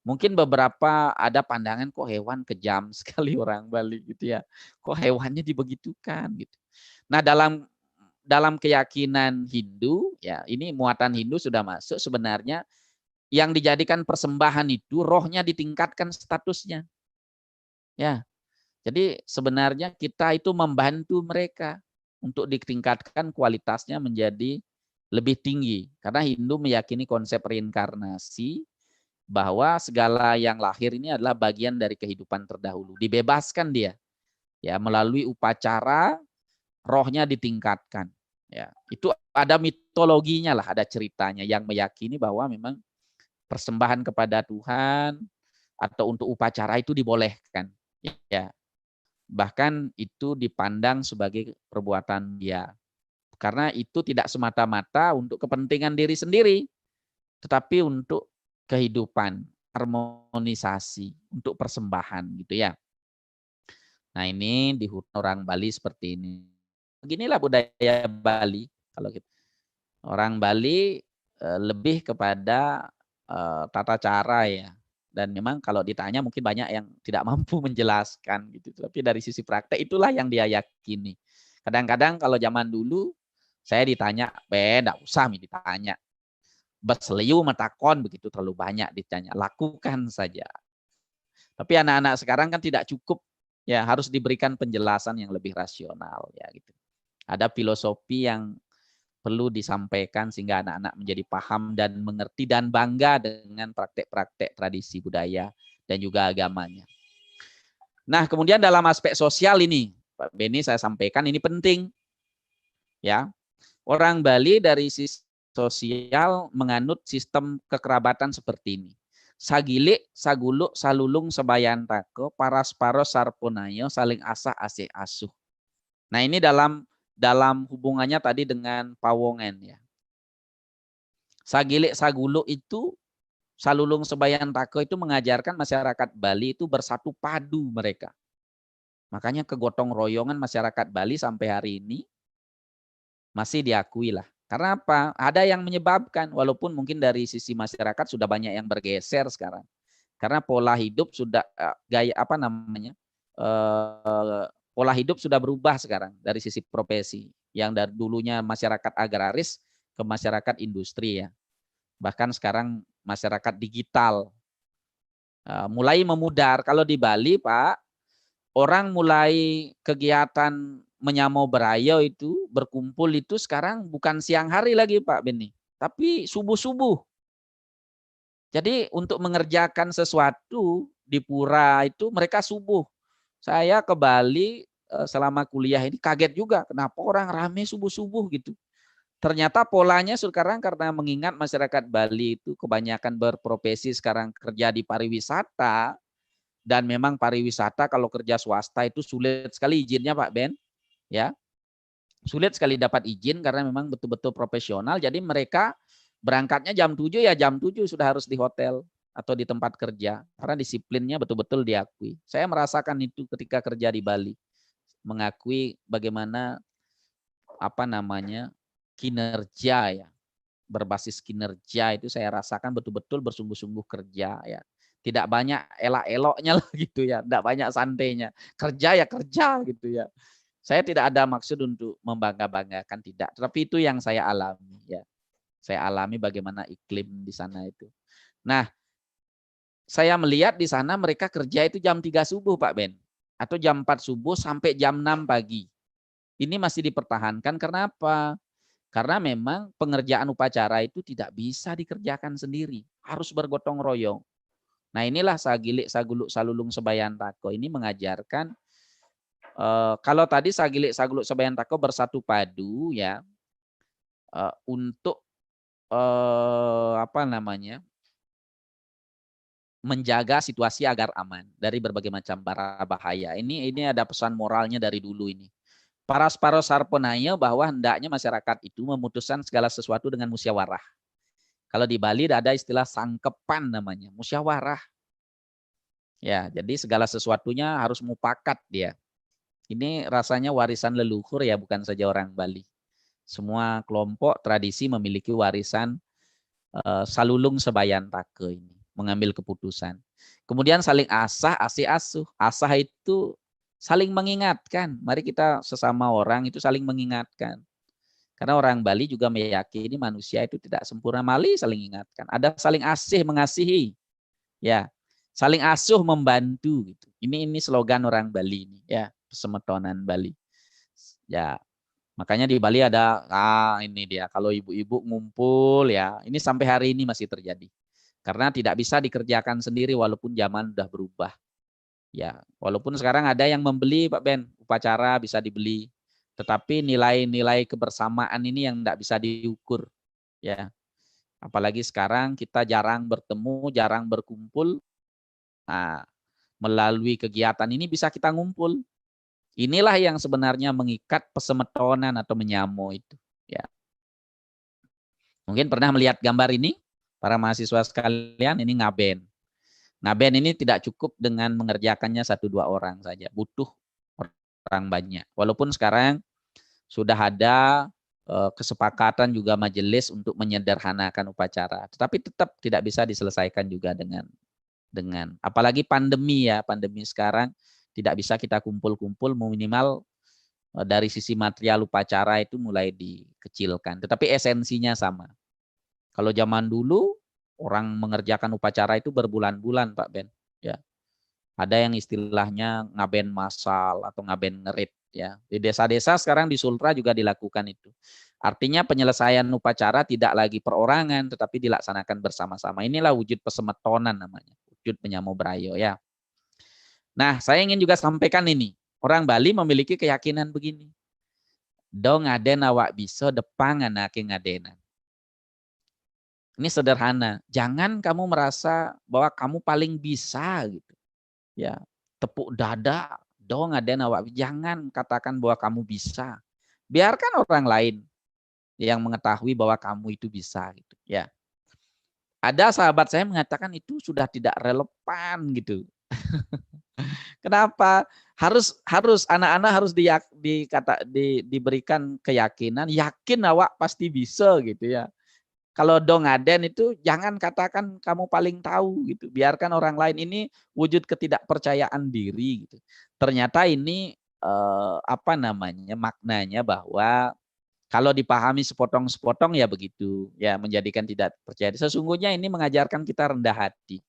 Mungkin beberapa ada pandangan kok hewan kejam sekali orang Bali gitu ya. Kok hewannya dibegitukan gitu. Nah, dalam dalam keyakinan Hindu ya, ini muatan Hindu sudah masuk sebenarnya yang dijadikan persembahan itu rohnya ditingkatkan statusnya. Ya. Jadi sebenarnya kita itu membantu mereka untuk ditingkatkan kualitasnya menjadi lebih tinggi. Karena Hindu meyakini konsep reinkarnasi bahwa segala yang lahir ini adalah bagian dari kehidupan terdahulu. Dibebaskan dia ya melalui upacara rohnya ditingkatkan. Ya, itu ada mitologinya lah, ada ceritanya yang meyakini bahwa memang persembahan kepada Tuhan atau untuk upacara itu dibolehkan. Ya, bahkan itu dipandang sebagai perbuatan dia. Karena itu tidak semata-mata untuk kepentingan diri sendiri, tetapi untuk kehidupan, harmonisasi, untuk persembahan gitu ya. Nah, ini di orang Bali seperti ini. Beginilah budaya Bali kalau kita. Orang Bali lebih kepada tata cara ya. Dan memang kalau ditanya mungkin banyak yang tidak mampu menjelaskan gitu. Tapi dari sisi praktek itulah yang dia yakini. Kadang-kadang kalau zaman dulu saya ditanya, enggak usah ditanya. Berseliu matakon begitu terlalu banyak ditanya. Lakukan saja. Tapi anak-anak sekarang kan tidak cukup ya, harus diberikan penjelasan yang lebih rasional ya gitu. Ada filosofi yang perlu disampaikan sehingga anak-anak menjadi paham dan mengerti dan bangga dengan praktek-praktek tradisi budaya dan juga agamanya. Nah, kemudian dalam aspek sosial ini, Pak Beni saya sampaikan ini penting. Ya. Orang Bali dari sisi sosial menganut sistem kekerabatan seperti ini. Sagilik, saguluk, salulung, sebayantako, parasparo, sarponayo, saling asah, asih, asuh. Nah, ini dalam hubungannya tadi dengan pawongan ya. Sagilik, saguluk itu, salulung, sebayantako itu mengajarkan masyarakat Bali itu bersatu padu mereka. Makanya kegotong royongan masyarakat Bali sampai hari ini masih diakui lah. Karena apa? Ada yang menyebabkan, walaupun mungkin dari sisi masyarakat sudah banyak yang bergeser sekarang. Karena pola hidup sudah gaya apa namanya? Pola hidup sudah berubah sekarang dari sisi profesi. Yang dari dulunya masyarakat agraris ke masyarakat industri ya. Bahkan sekarang masyarakat digital. Mulai memudar. Kalau di Bali, Pak, orang mulai kegiatan menyamo berayo itu berkumpul itu sekarang bukan siang hari lagi Pak Beni, tapi subuh-subuh. Jadi untuk mengerjakan sesuatu di pura itu mereka subuh. Saya ke Bali selama kuliah ini kaget juga kenapa orang rame subuh-subuh gitu. Ternyata polanya sekarang karena mengingat masyarakat Bali itu kebanyakan berprofesi sekarang kerja di pariwisata, dan memang pariwisata kalau kerja swasta itu sulit sekali izinnya Pak Ben, ya sulit sekali dapat izin karena memang betul-betul profesional. Jadi mereka berangkatnya jam 7 ya jam 7 sudah harus di hotel atau di tempat kerja karena disiplinnya betul-betul diakui. Saya merasakan itu ketika kerja di Bali, mengakui bagaimana apa namanya kinerja ya berbasis kinerja itu saya rasakan betul-betul bersungguh-sungguh kerja ya. Tidak banyak elak-eloknya lah gitu ya, tidak banyak santainya. Kerja ya kerja gitu ya. Saya tidak ada maksud untuk membangga-banggakan, tidak. Tetapi itu yang saya alami ya. Saya alami bagaimana iklim di sana itu. Nah, saya melihat di sana mereka kerja itu jam 3 subuh Pak Ben. Atau jam 4 subuh sampai jam 6 pagi. Ini masih dipertahankan karena apa? Karena memang pengerjaan upacara itu tidak bisa dikerjakan sendiri. Harus bergotong royong. Nah inilah Sagilik Saguluk Salulung Sebayantako ini mengajarkan kalau tadi Sagilik Saguluk Sebayantako bersatu padu ya untuk apa namanya menjaga situasi agar aman dari berbagai macam bara bahaya. Ini ada pesan moralnya dari dulu ini. Parasparo Sarponaya bahwa hendaknya masyarakat itu memutuskan segala sesuatu dengan musyawarah. Kalau di Bali ada istilah sangkepan namanya, musyawarah. Ya, jadi segala sesuatunya harus mufakat dia. Ini rasanya warisan leluhur ya, bukan saja orang Bali. Semua kelompok tradisi memiliki warisan salulung sebayantake ini, mengambil keputusan. Kemudian saling asah, asih asuh. Asah itu saling mengingatkan. Mari kita sesama orang itu saling mengingatkan. Karena orang Bali juga meyakini manusia itu tidak sempurna. Mali saling ingatkan. Ada saling asih mengasihi. Ya, saling asuh membantu gitu. Ini slogan orang Bali ini ya, Pesemetonan Bali. Ya, makanya di Bali ada ini dia kalau ibu-ibu ngumpul ya, ini sampai hari ini masih terjadi. Karena tidak bisa dikerjakan sendiri walaupun zaman sudah berubah. Ya, walaupun sekarang ada yang membeli Pak Ben, upacara bisa dibeli. Tetapi nilai-nilai kebersamaan ini yang tidak bisa diukur ya. Apalagi sekarang kita jarang bertemu, jarang berkumpul. Nah, melalui kegiatan ini bisa kita ngumpul. Inilah yang sebenarnya mengikat pesemetonan atau menyamo itu. Ya. Mungkin pernah melihat gambar ini, para mahasiswa sekalian, ini ngaben. Ngaben ini tidak cukup dengan mengerjakannya 1-2 orang saja, butuh orang banyak. Walaupun sekarang sudah ada kesepakatan juga majelis untuk menyederhanakan upacara, tetapi tetap tidak bisa diselesaikan juga dengan apalagi pandemi ya, pandemi sekarang tidak bisa kita kumpul-kumpul, minimal dari sisi material upacara itu mulai dikecilkan, tetapi esensinya sama. Kalau zaman dulu orang mengerjakan upacara itu berbulan-bulan Pak Ben, ya. Ada yang istilahnya ngaben massal atau ngaben ngerit ya. Di desa-desa sekarang di Sultra juga dilakukan itu. Artinya penyelesaian upacara tidak lagi perorangan tetapi dilaksanakan bersama-sama. Inilah wujud pesemetonan namanya, wujud penyamo brayo ya. Nah, saya ingin juga sampaikan ini. Orang Bali memiliki keyakinan begini. Dong ngaden awak bisa depang anake ngadenan. Ini sederhana. Jangan kamu merasa bahwa kamu paling bisa gitu. Ya, tepuk dada, dong ngaden awak. Jangan katakan bahwa kamu bisa. Biarkan orang lain yang mengetahui bahwa kamu itu bisa gitu. Ya. Ada sahabat saya mengatakan itu sudah tidak relevan gitu. Kenapa? Harus anak-anak harus diberikan keyakinan, yakin awak pasti bisa gitu ya. Kalau dongaden itu jangan katakan kamu paling tahu gitu. Biarkan orang lain, ini wujud ketidakpercayaan diri gitu. Ternyata ini apa namanya? Maknanya bahwa kalau dipahami sepotong-sepotong ya begitu, ya menjadikan tidak percaya. Sesungguhnya ini mengajarkan kita rendah hati.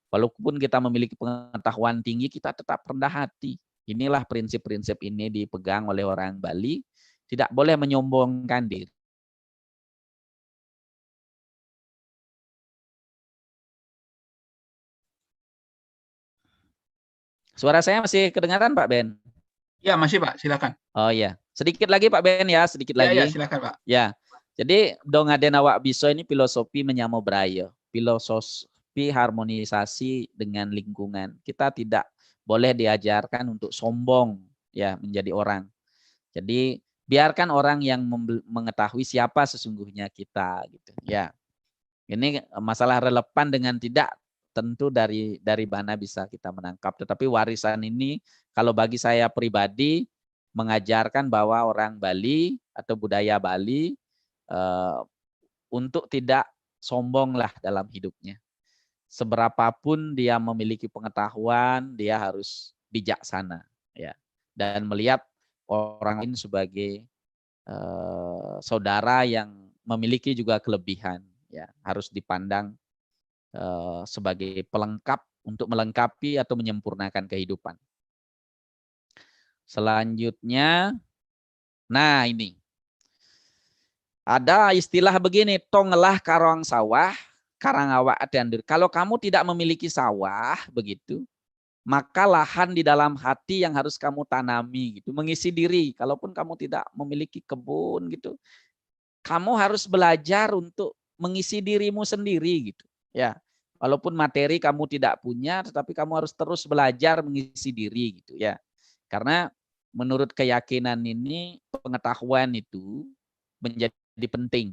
Walaupun kita memiliki pengetahuan tinggi, kita tetap rendah hati. Inilah prinsip-prinsip ini dipegang oleh orang Bali. Tidak boleh menyombongkan diri. Suara saya masih kedengaran Pak Ben? Ya, masih Pak, silakan. Oh iya, sedikit lagi Pak Ben ya, sedikit Ya, lagi. silakan Pak. Ya, jadi dongaden awak biso ini filosofi menyamo brayo, filosofi harmonisasi dengan lingkungan. Kita tidak boleh diajarkan untuk sombong ya menjadi orang. Jadi biarkan orang yang mengetahui siapa sesungguhnya kita gitu ya. Ini masalah relevan dengan tidak, tentu dari mana bisa kita menangkap. Tetapi warisan ini kalau bagi saya pribadi mengajarkan bahwa orang Bali atau budaya Bali untuk tidak sombong lah dalam hidupnya. Seberapapun dia memiliki pengetahuan, dia harus bijaksana, ya, dan melihat orang lain sebagai saudara yang memiliki juga kelebihan, ya, harus dipandang sebagai pelengkap untuk melengkapi atau menyempurnakan kehidupan. Selanjutnya, nah ini ada istilah begini, tongelah karang sawah, karang awak adandur. Kalau kamu tidak memiliki sawah begitu, maka lahan di dalam hati yang harus kamu tanami gitu, mengisi diri. Kalaupun kamu tidak memiliki kebun gitu, kamu harus belajar untuk mengisi dirimu sendiri gitu. Ya, walaupun materi kamu tidak punya, tetapi kamu harus terus belajar mengisi diri gitu ya. Karena menurut keyakinan ini pengetahuan itu menjadi penting.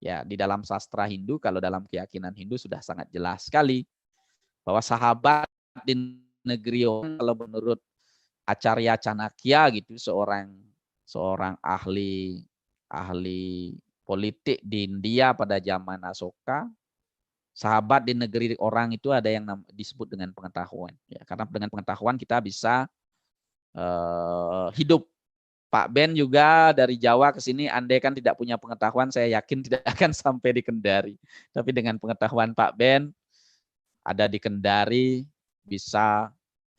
Ya, di dalam sastra Hindu, kalau dalam keyakinan Hindu sudah sangat jelas sekali bahwa sahabat di negeri orang, kalau menurut Acarya Chanakya gitu, seorang ahli politik di India pada zaman Asoka, sahabat di negeri orang itu ada yang disebut dengan pengetahuan. Ya, karena dengan pengetahuan kita bisa hidup. Pak Ben juga dari Jawa ke sini, andai kan tidak punya pengetahuan, saya yakin tidak akan sampai di Kendari. Tapi dengan pengetahuan Pak Ben, ada di Kendari, bisa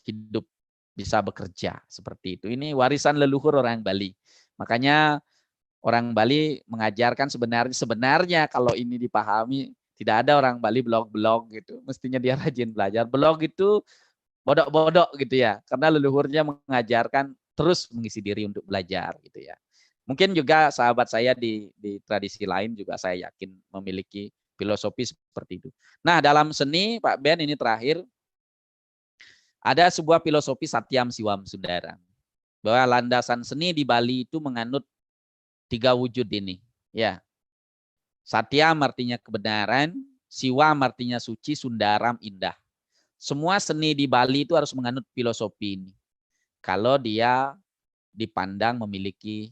hidup, bisa bekerja seperti itu. Ini warisan leluhur orang Bali. Makanya orang Bali mengajarkan sebenarnya kalau ini dipahami, tidak ada orang Bali blog-blog gitu. Mestinya dia rajin belajar. Blog itu bodok-bodok gitu ya. Karena leluhurnya mengajarkan terus mengisi diri untuk belajar gitu ya. Mungkin juga sahabat saya di tradisi lain juga saya yakin memiliki filosofi seperti itu. Nah, dalam seni Pak Ben ini terakhir, ada sebuah filosofi Satyam Siwam Sundaram. Bahwa landasan seni di Bali itu menganut 3 wujud ini. Ya, Satyam artinya kebenaran, Siwam artinya suci, Sundaram indah. Semua seni di Bali itu harus menganut filosofi ini. Kalau dia dipandang memiliki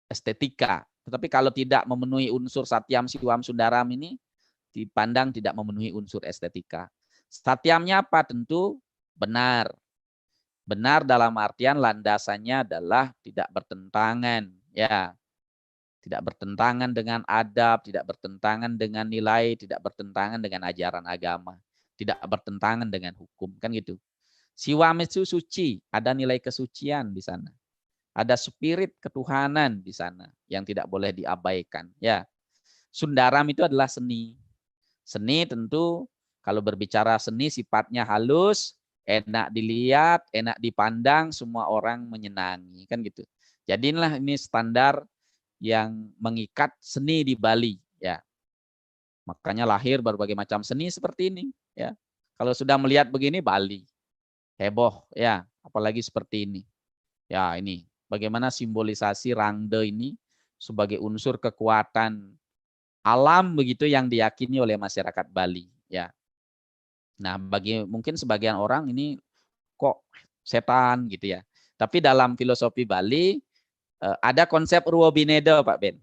estetika. Tetapi kalau tidak memenuhi unsur Satyam, Siwam, Sundaram ini, dipandang tidak memenuhi unsur estetika. Satyamnya apa? Tentu benar. Benar dalam artian landasannya adalah tidak bertentangan. Ya, tidak bertentangan dengan adab, tidak bertentangan dengan nilai, tidak bertentangan dengan ajaran agama, tidak bertentangan dengan hukum, kan gitu. Siwam itu suci, ada nilai kesucian di sana. Ada spirit ketuhanan di sana yang tidak boleh diabaikan. Ya, Sundaram itu adalah seni. Seni tentu kalau berbicara seni sifatnya halus, enak dilihat, enak dipandang, semua orang menyenangi, kan gitu. Jadi inilah ini standar yang mengikat seni di Bali. Ya, makanya lahir berbagai macam seni seperti ini. Ya, kalau sudah melihat begini Bali heboh, ya, apalagi seperti ini. Ya, ini bagaimana simbolisasi rangde ini sebagai unsur kekuatan alam begitu yang diyakini oleh masyarakat Bali. Ya, nah bagi mungkin sebagian orang ini kok setan gitu ya. Tapi dalam filosofi Bali ada konsep Ruwo Binedo, Pak Ben.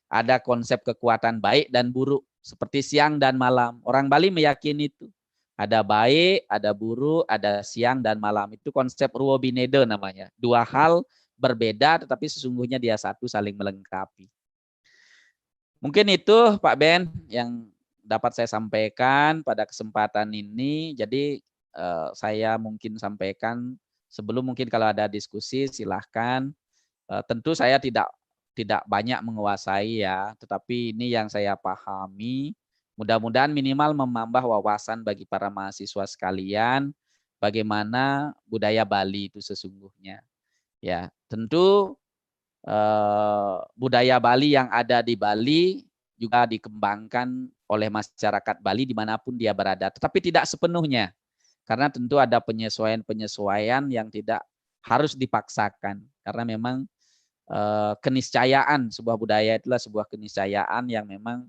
Ada konsep kekuatan baik dan buruk seperti siang dan malam. Orang Bali meyakini itu. Ada baik, ada buruk, ada siang dan malam. Itu konsep Ruwo Binedo namanya. Dua hal berbeda tetapi sesungguhnya dia satu, saling melengkapi. Mungkin itu Pak Ben yang dapat saya sampaikan pada kesempatan ini. Jadi saya mungkin sampaikan sebelum mungkin kalau ada diskusi silahkan. Tentu saya tidak banyak menguasai ya, tetapi ini yang saya pahami. Mudah-mudahan minimal menambah wawasan bagi para mahasiswa sekalian bagaimana budaya Bali itu sesungguhnya. Ya, tentu budaya Bali yang ada di Bali juga dikembangkan oleh masyarakat Bali dimanapun dia berada, tetapi tidak sepenuhnya. Karena tentu ada penyesuaian-penyesuaian yang tidak harus dipaksakan. Karena memang keniscayaan sebuah budaya itulah sebuah keniscayaan yang memang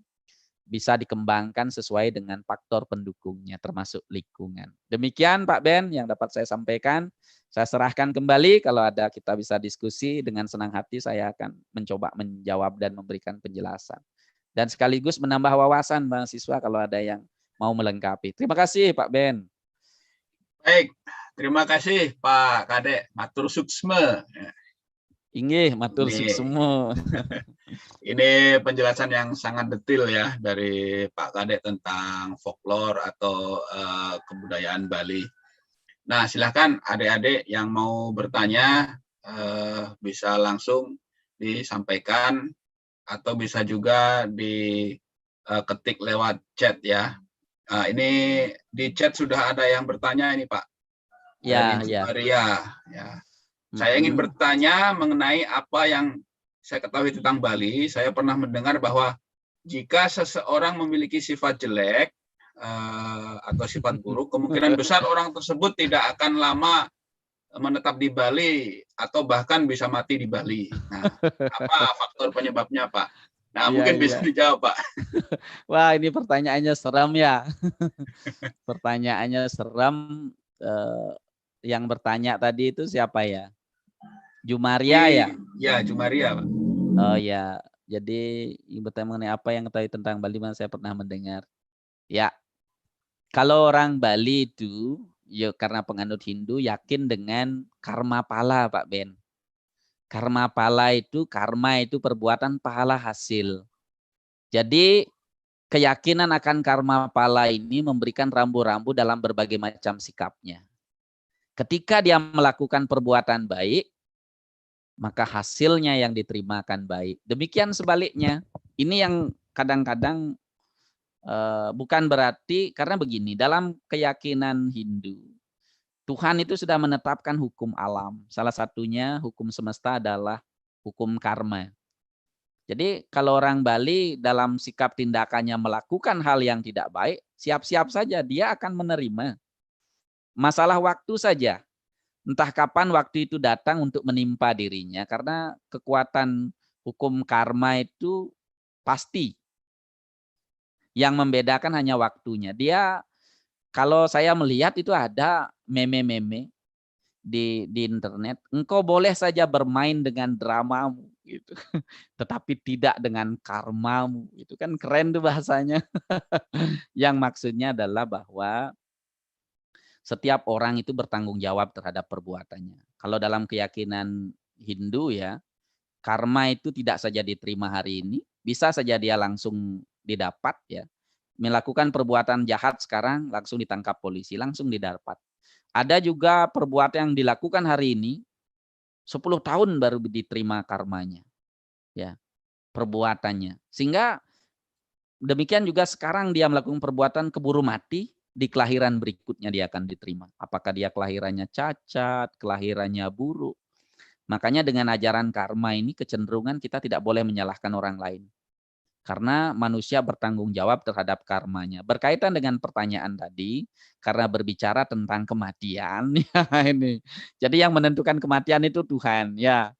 bisa dikembangkan sesuai dengan faktor pendukungnya termasuk lingkungan. Demikian Pak Ben yang dapat saya sampaikan. Saya serahkan kembali, kalau ada kita bisa diskusi dengan senang hati saya akan mencoba menjawab dan memberikan penjelasan. dan sekaligus menambah wawasan mahasiswa kalau ada yang mau melengkapi. Terima kasih Pak Ben. Baik, terima kasih Pak Kadek, matur suksme. Inggih, matur sukseme. Ini penjelasan yang sangat detail ya dari Pak Kadek tentang folklore atau kebudayaan Bali. Nah, silakan adik-adik yang mau bertanya bisa langsung disampaikan atau bisa juga diketik lewat chat ya. Ini di chat sudah ada yang bertanya ini Pak. Ya, dari ya. Maria. Ya. Saya ingin bertanya mengenai apa yang saya ketahui tentang Bali. Saya pernah mendengar bahwa jika seseorang memiliki sifat jelek atau sifat buruk, kemungkinan besar orang tersebut tidak akan lama menetap di Bali atau bahkan bisa mati di Bali. Nah, apa faktor penyebabnya, Pak? Nah, mungkin bisa dijawab, Pak. Wah, ini pertanyaannya seram ya. Pertanyaannya seram. Yang bertanya tadi itu siapa ya? Jumaria ya? Ya, Jumaria, Pak. Oh ya, jadi bertanya mengenai apa yang ketahui tentang Bali, saya pernah mendengar. Ya, kalau orang Bali itu, ya karena penganut Hindu, yakin dengan karma pala, Pak Ben. Karma pala itu, karma itu perbuatan, pahala hasil. Jadi keyakinan akan karma pala ini memberikan rambu-rambu dalam berbagai macam sikapnya. Ketika dia melakukan perbuatan baik, maka hasilnya yang diterima akan baik. Demikian sebaliknya. Ini yang kadang-kadang bukan berarti, karena begini, dalam keyakinan Hindu, Tuhan itu sudah menetapkan hukum alam. Salah satunya hukum semesta adalah hukum karma. Jadi kalau orang Bali dalam sikap tindakannya melakukan hal yang tidak baik, siap-siap saja dia akan menerima. Masalah waktu saja. Entah kapan waktu itu datang untuk menimpa dirinya, karena kekuatan hukum karma itu pasti. Yang membedakan hanya waktunya. Dia, kalau saya melihat itu ada meme-meme di internet, engkau boleh saja bermain dengan dramamu gitu, tetapi tidak dengan karmamu. Itu kan keren tuh bahasanya. Yang maksudnya adalah bahwa setiap orang itu bertanggung jawab terhadap perbuatannya. Kalau dalam keyakinan Hindu ya, karma itu tidak saja diterima hari ini, bisa saja dia langsung didapat ya. Melakukan perbuatan jahat sekarang langsung ditangkap polisi, langsung didapat. Ada juga perbuatan yang dilakukan hari ini 10 tahun baru diterima karmanya. Ya, perbuatannya. Sehingga demikian juga sekarang dia melakukan perbuatan keburu mati, di kelahiran berikutnya dia akan diterima. Apakah dia kelahirannya cacat, kelahirannya buruk. Makanya dengan ajaran karma ini kecenderungan kita tidak boleh menyalahkan orang lain. Karena manusia bertanggung jawab terhadap karmanya. Berkaitan dengan pertanyaan tadi, karena berbicara tentang kematian, ya ini. Jadi yang menentukan kematian itu Tuhan, ya.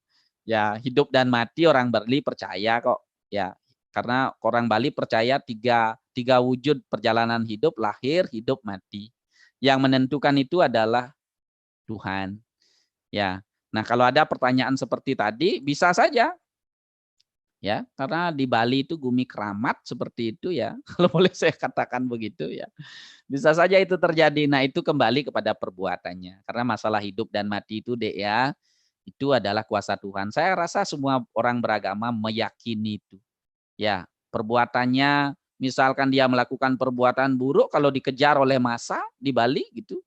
Ya, hidup dan mati orang Bali percaya kok, ya. Karena orang Bali percaya tiga wujud perjalanan hidup, lahir, hidup, mati. Yang menentukan itu adalah Tuhan. Ya. Nah, kalau ada pertanyaan seperti tadi, bisa saja. Ya, karena di Bali itu bumi keramat seperti itu ya. Kalau boleh saya katakan begitu ya. Bisa saja itu terjadi. Nah, itu kembali kepada perbuatannya. Karena masalah hidup dan mati itu Dek ya, itu adalah kuasa Tuhan. Saya rasa semua orang beragama meyakini itu. Ya, perbuatannya, misalkan dia melakukan perbuatan buruk, kalau dikejar oleh massa di Bali gitu,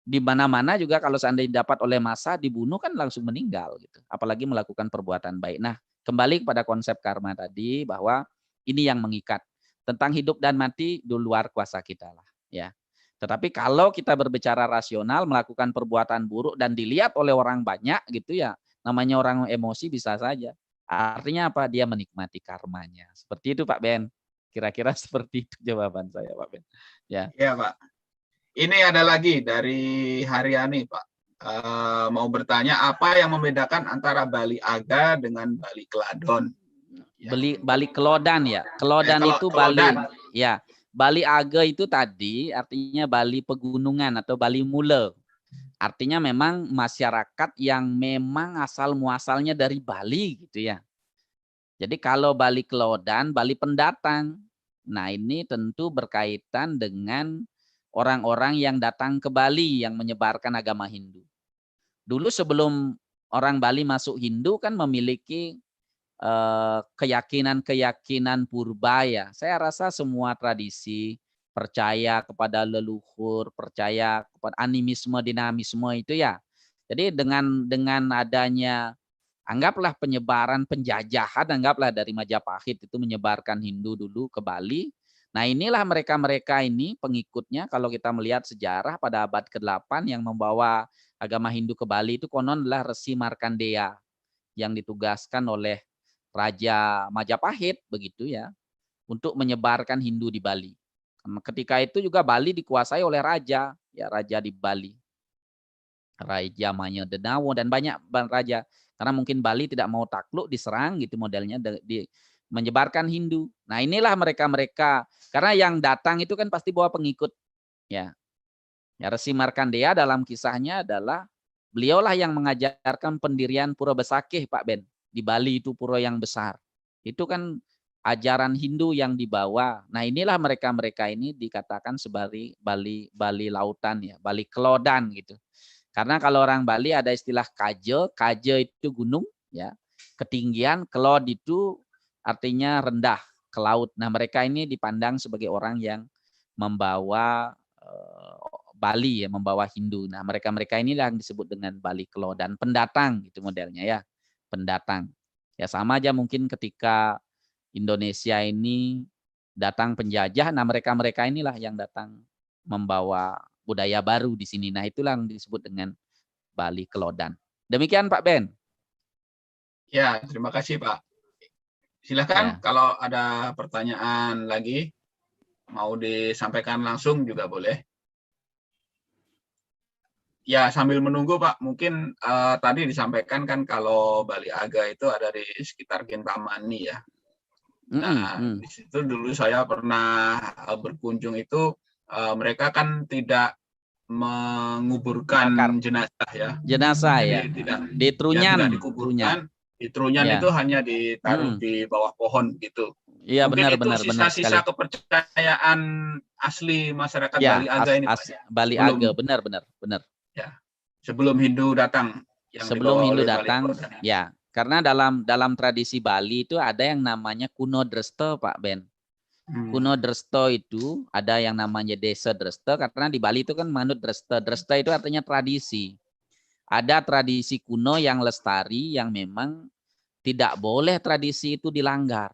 di mana-mana juga kalau seandainya dapat oleh massa dibunuh kan langsung meninggal gitu. Apalagi melakukan perbuatan baik. Nah, kembali kepada konsep karma tadi bahwa ini yang mengikat tentang hidup dan mati di luar kuasa kita lah, ya. Tetapi kalau kita berbicara rasional, melakukan perbuatan buruk dan dilihat oleh orang banyak gitu ya, namanya orang emosi bisa saja. Artinya apa? Dia menikmati karmanya. Seperti itu Pak Ben. Kira-kira seperti itu jawaban saya Pak Ben. Ya. Iya Pak. Ini ada lagi dari Haryani Pak. Mau bertanya apa yang membedakan antara Bali Aga dengan Bali Keladon? Bali Kelodan ya. Kelodan itu Bali ya. Bali Aga itu tadi artinya Bali pegunungan atau Bali Mule. Artinya memang masyarakat yang memang asal muasalnya dari Bali gitu ya. Jadi kalau Bali Kelodan, Bali pendatang. Nah, ini tentu berkaitan dengan orang-orang yang datang ke Bali yang menyebarkan agama Hindu. Dulu sebelum orang Bali masuk Hindu kan memiliki keyakinan-keyakinan purba ya. Saya rasa semua tradisi, percaya kepada leluhur, percaya kepada animisme, dinamisme itu ya. Jadi dengan adanya anggaplah penyebaran penjajahan, anggaplah dari Majapahit itu menyebarkan Hindu dulu ke Bali. Nah, inilah mereka-mereka ini pengikutnya kalau kita melihat sejarah pada abad ke-8 yang membawa agama Hindu ke Bali itu konon adalah Resi Markandeya yang ditugaskan oleh Raja Majapahit begitu ya untuk menyebarkan Hindu di Bali. Ketika itu juga Bali dikuasai oleh raja, ya raja di Bali. Raja Manyadenawo dan banyak raja karena mungkin Bali tidak mau takluk diserang gitu modelnya menyebarkan Hindu. Nah, inilah mereka-mereka karena yang datang itu kan pasti bawa pengikut ya. Ya Resi Markandeya dalam kisahnya adalah beliaulah yang mengajarkan pendirian Pura Besakih Pak Ben di Bali itu pura yang besar. Itu kan ajaran Hindu yang dibawa. Nah, inilah mereka-mereka ini dikatakan sebagai Bali lautan ya, Bali Kelodan gitu. Karena kalau orang Bali ada istilah kaje itu gunung ya. Ketinggian, kelod itu artinya rendah ke laut. Nah, mereka ini dipandang sebagai orang yang membawa Bali ya, membawa Hindu. Nah, mereka-mereka inilah yang disebut dengan Bali Kelodan, pendatang gitu modelnya ya. Pendatang. Ya sama aja mungkin ketika Indonesia ini datang penjajah, nah mereka-mereka inilah yang datang membawa budaya baru di sini. Nah, itulah yang disebut dengan Bali Kelodan. Demikian Pak Ben. Ya, terima kasih Pak. Silakan Ya. kalau ada pertanyaan lagi, mau disampaikan langsung juga boleh. Ya, sambil menunggu Pak, mungkin tadi disampaikan kan kalau Bali Aga itu ada di sekitar Kintamani ya. Nah, di situ dulu saya pernah berkunjung itu, mereka kan tidak menguburkan jenazah ya. Jenazah Jadi ya. tidak Di Trunyan. tidak dikuburkan. Di Trunyan Ya. itu hanya ditaruh di bawah pohon gitu. Iya Mungkin itu benar sekali. sisa-sisa kepercayaan asli masyarakat Ya, Bali Aga ini Pak. Bali Sebelum, Aga, benar. Ya, sebelum Hindu datang yang sebelum dibawa Hindu oleh Bali datang, Kelodan. ya. Karena dalam tradisi Bali itu ada yang namanya Kuno Dresta, Pak Ben. Kuno Dresta itu ada yang namanya Desa Dresta karena di Bali itu kan manut Dresta. Dresta itu artinya tradisi. Ada tradisi kuno yang lestari yang memang tidak boleh tradisi itu dilanggar.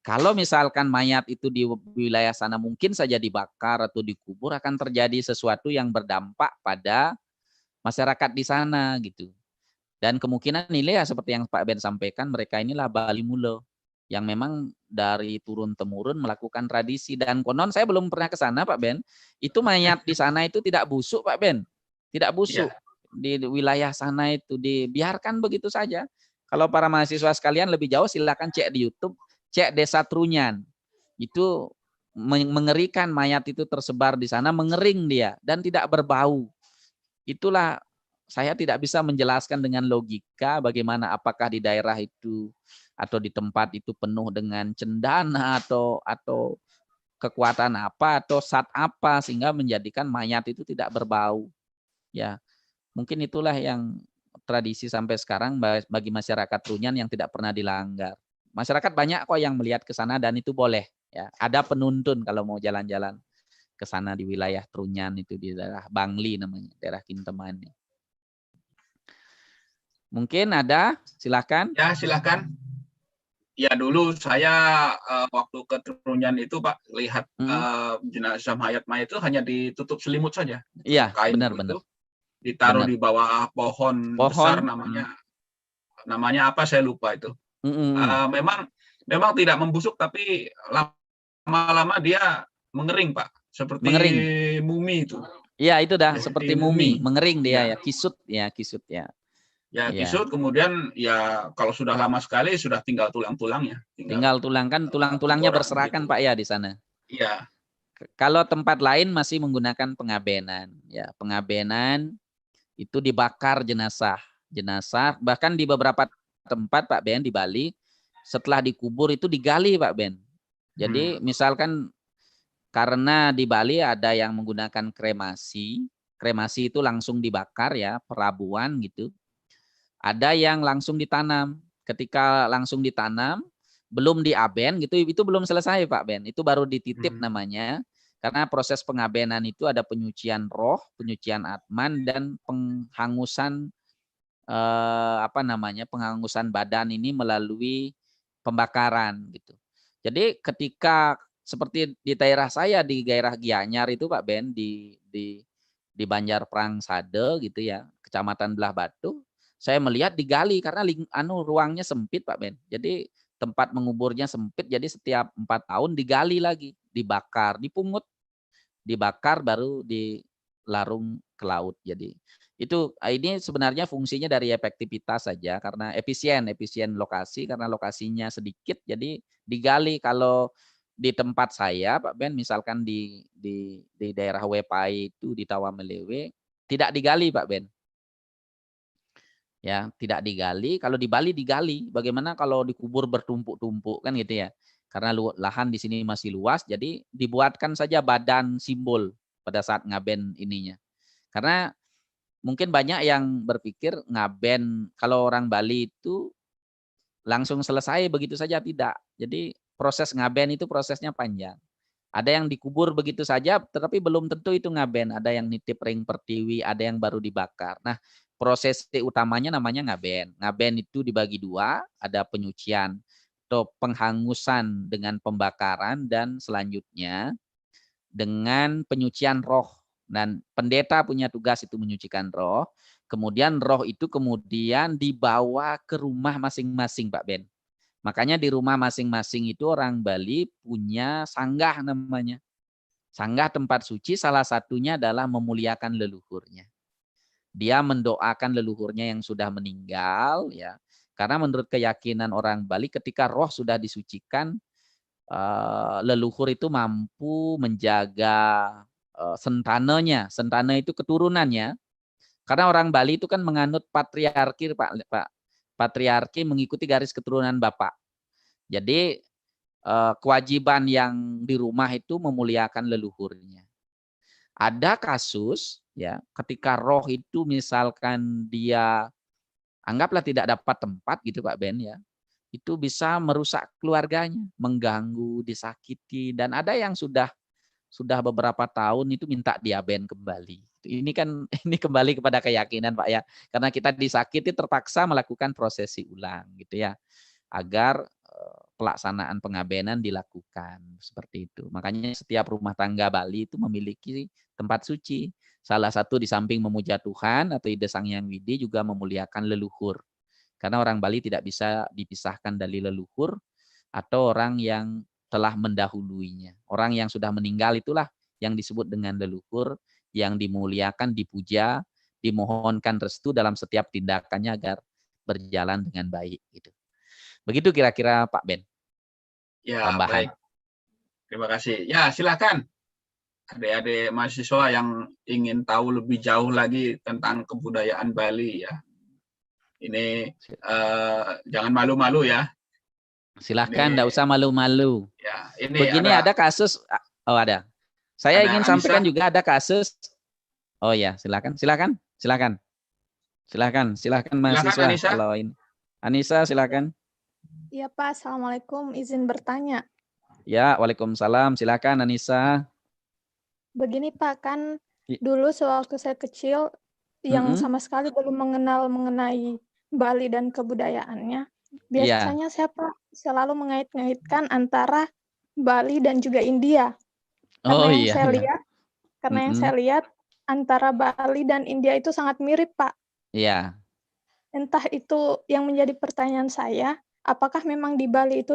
Kalau misalkan mayat itu di wilayah sana mungkin saja dibakar atau dikubur akan terjadi sesuatu yang berdampak pada masyarakat di sana gitu. Dan kemungkinan nilai ya seperti yang Pak Ben sampaikan, mereka inilah Bali Mula yang memang dari turun-temurun melakukan tradisi. Dan konon saya belum pernah ke sana Pak Ben, itu mayat di sana itu tidak busuk Pak Ben, tidak busuk. Ya. Di wilayah sana itu dibiarkan begitu saja. Kalau para mahasiswa sekalian lebih jauh silakan cek di YouTube, cek Desa Trunyan. Itu mengerikan, mayat itu tersebar di sana, mengering dia dan tidak berbau. Itulah saya tidak bisa menjelaskan dengan logika bagaimana apakah di daerah itu atau di tempat itu penuh dengan cendana atau kekuatan apa atau zat apa sehingga menjadikan mayat itu tidak berbau. Ya, mungkin itulah yang tradisi sampai sekarang bagi masyarakat Trunyan yang tidak pernah dilanggar. Masyarakat banyak kok yang melihat ke sana dan itu boleh. Ya, ada penuntun kalau mau jalan-jalan ke sana di wilayah Trunyan itu di daerah Bangli namanya, daerah Kintamani. Mungkin ada, silakan. Ya, silakan. Ya, dulu saya waktu ke Trunyan itu Pak, lihat jenazah mayat-mayat itu hanya ditutup selimut saja. Iya, kain benar. itu ditaruh di bawah pohon besar namanya apa saya lupa itu. Memang tidak membusuk tapi lama-lama dia mengering Pak, seperti mumi itu. Iya, itu dah seperti mumi, mengering dia ya, kisut ya. Ya, kisut kemudian ya kalau sudah lama sekali sudah tinggal tulang-tulangnya. Tinggal tulang kan, tulang-tulangnya berserakan gitu. Pak ya di sana. Iya. Kalau tempat lain masih menggunakan pengabenan. Ya, pengabenan itu dibakar jenazah. Bahkan di beberapa tempat Pak Ben di Bali setelah dikubur itu digali Pak Ben. Jadi misalkan karena di Bali ada yang menggunakan kremasi, kremasi itu langsung dibakar ya, perabuan gitu. Ada yang langsung ditanam. Ketika langsung ditanam, belum diaben gitu, itu belum selesai Pak Ben. Itu baru dititip namanya. Karena proses pengabenan itu ada penyucian roh, penyucian atman, dan penghangusan penghangusan badan ini melalui pembakaran gitu. Jadi ketika seperti di daerah saya di daerah Gianyar itu Pak Ben di Banjar Prangsade gitu ya, Kecamatan Belah Batu, saya melihat digali karena ruangnya sempit Pak Ben. Jadi tempat menguburnya sempit, jadi setiap 4 tahun digali lagi, dibakar, dipungut, dibakar baru dilarung ke laut. Jadi ini sebenarnya fungsinya dari efektivitas saja karena efisien lokasi karena lokasinya sedikit jadi digali. Kalau di tempat saya Pak Ben misalkan di daerah Wepai itu di Tawamelewe tidak digali Pak Ben. Ya, tidak digali. Kalau di Bali digali. Bagaimana kalau dikubur bertumpuk-tumpuk kan gitu ya. Karena lahan di sini masih luas jadi dibuatkan saja badan simbol pada saat ngaben ininya. Karena mungkin banyak yang berpikir ngaben kalau orang Bali itu langsung selesai begitu saja, tidak. Jadi proses ngaben itu prosesnya panjang. Ada yang dikubur begitu saja tetapi belum tentu itu ngaben. Ada yang nitip ring pertiwi, ada yang baru dibakar. Nah, proses utamanya namanya ngaben. Ngaben itu dibagi dua, ada penyucian atau penghangusan dengan pembakaran dan selanjutnya dengan penyucian roh. Dan pendeta punya tugas itu menyucikan roh. Kemudian roh itu kemudian dibawa ke rumah masing-masing Pak Ben. Makanya di rumah masing-masing itu orang Bali punya sanggah namanya. Sanggah tempat suci salah satunya adalah memuliakan leluhurnya. Dia mendoakan leluhurnya yang sudah meninggal ya. Karena menurut keyakinan orang Bali ketika roh sudah disucikan leluhur itu mampu menjaga sentananya. Sentana itu keturunannya. Karena orang Bali itu kan menganut patriarki Pak. Patriarki mengikuti garis keturunan Bapak. Jadi kewajiban yang di rumah itu memuliakan leluhurnya. Ada kasus ya ketika roh itu misalkan dia anggaplah tidak dapat tempat gitu Pak Ben ya. Itu bisa merusak keluarganya, mengganggu, disakiti, dan ada yang sudah beberapa tahun itu minta diaben kembali. Ini kan ini kembali kepada keyakinan Pak ya, karena kita disakiti terpaksa melakukan prosesi ulang gitu ya, agar pelaksanaan pengabenan dilakukan seperti itu. Makanya setiap rumah tangga Bali itu memiliki tempat suci. Salah satu di samping memuja Tuhan atau Ida Sang Hyang Widi juga memuliakan leluhur. Karena orang Bali tidak bisa dipisahkan dari leluhur atau orang yang telah mendahuluinya. Orang yang sudah meninggal itulah yang disebut dengan leluhur, yang dimuliakan, dipuja, dimohonkan restu dalam setiap tindakannya agar berjalan dengan baik. Gitu. Begitu kira-kira Pak Ben. Ya, Tambahan. baik. Terima kasih. Ya, silakan. Adik-adik mahasiswa yang ingin tahu lebih jauh lagi tentang kebudayaan Bali ya. Ini jangan malu-malu ya. Silahkan, enggak usah malu-malu. Ya, ini begini ada kasus, ada. Saya ingin Anissa. sampaikan juga ada kasus. Oh ya, silakan mahasiswa. Anissa. Kalau ini, Anissa silakan. Iya Pak, Assalamualaikum. Izin bertanya. Ya, waalaikumsalam. Silakan Anissa. Begini Pak, kan dulu sewaktu saya kecil yang sama sekali belum mengenal mengenai Bali dan kebudayaannya. Biasanya saya Pak selalu mengait-ngaitkan antara Bali dan juga India. Karena yang saya lihat antara Bali dan India itu sangat mirip Pak. Iya. Entah itu yang menjadi pertanyaan saya, apakah memang di Bali itu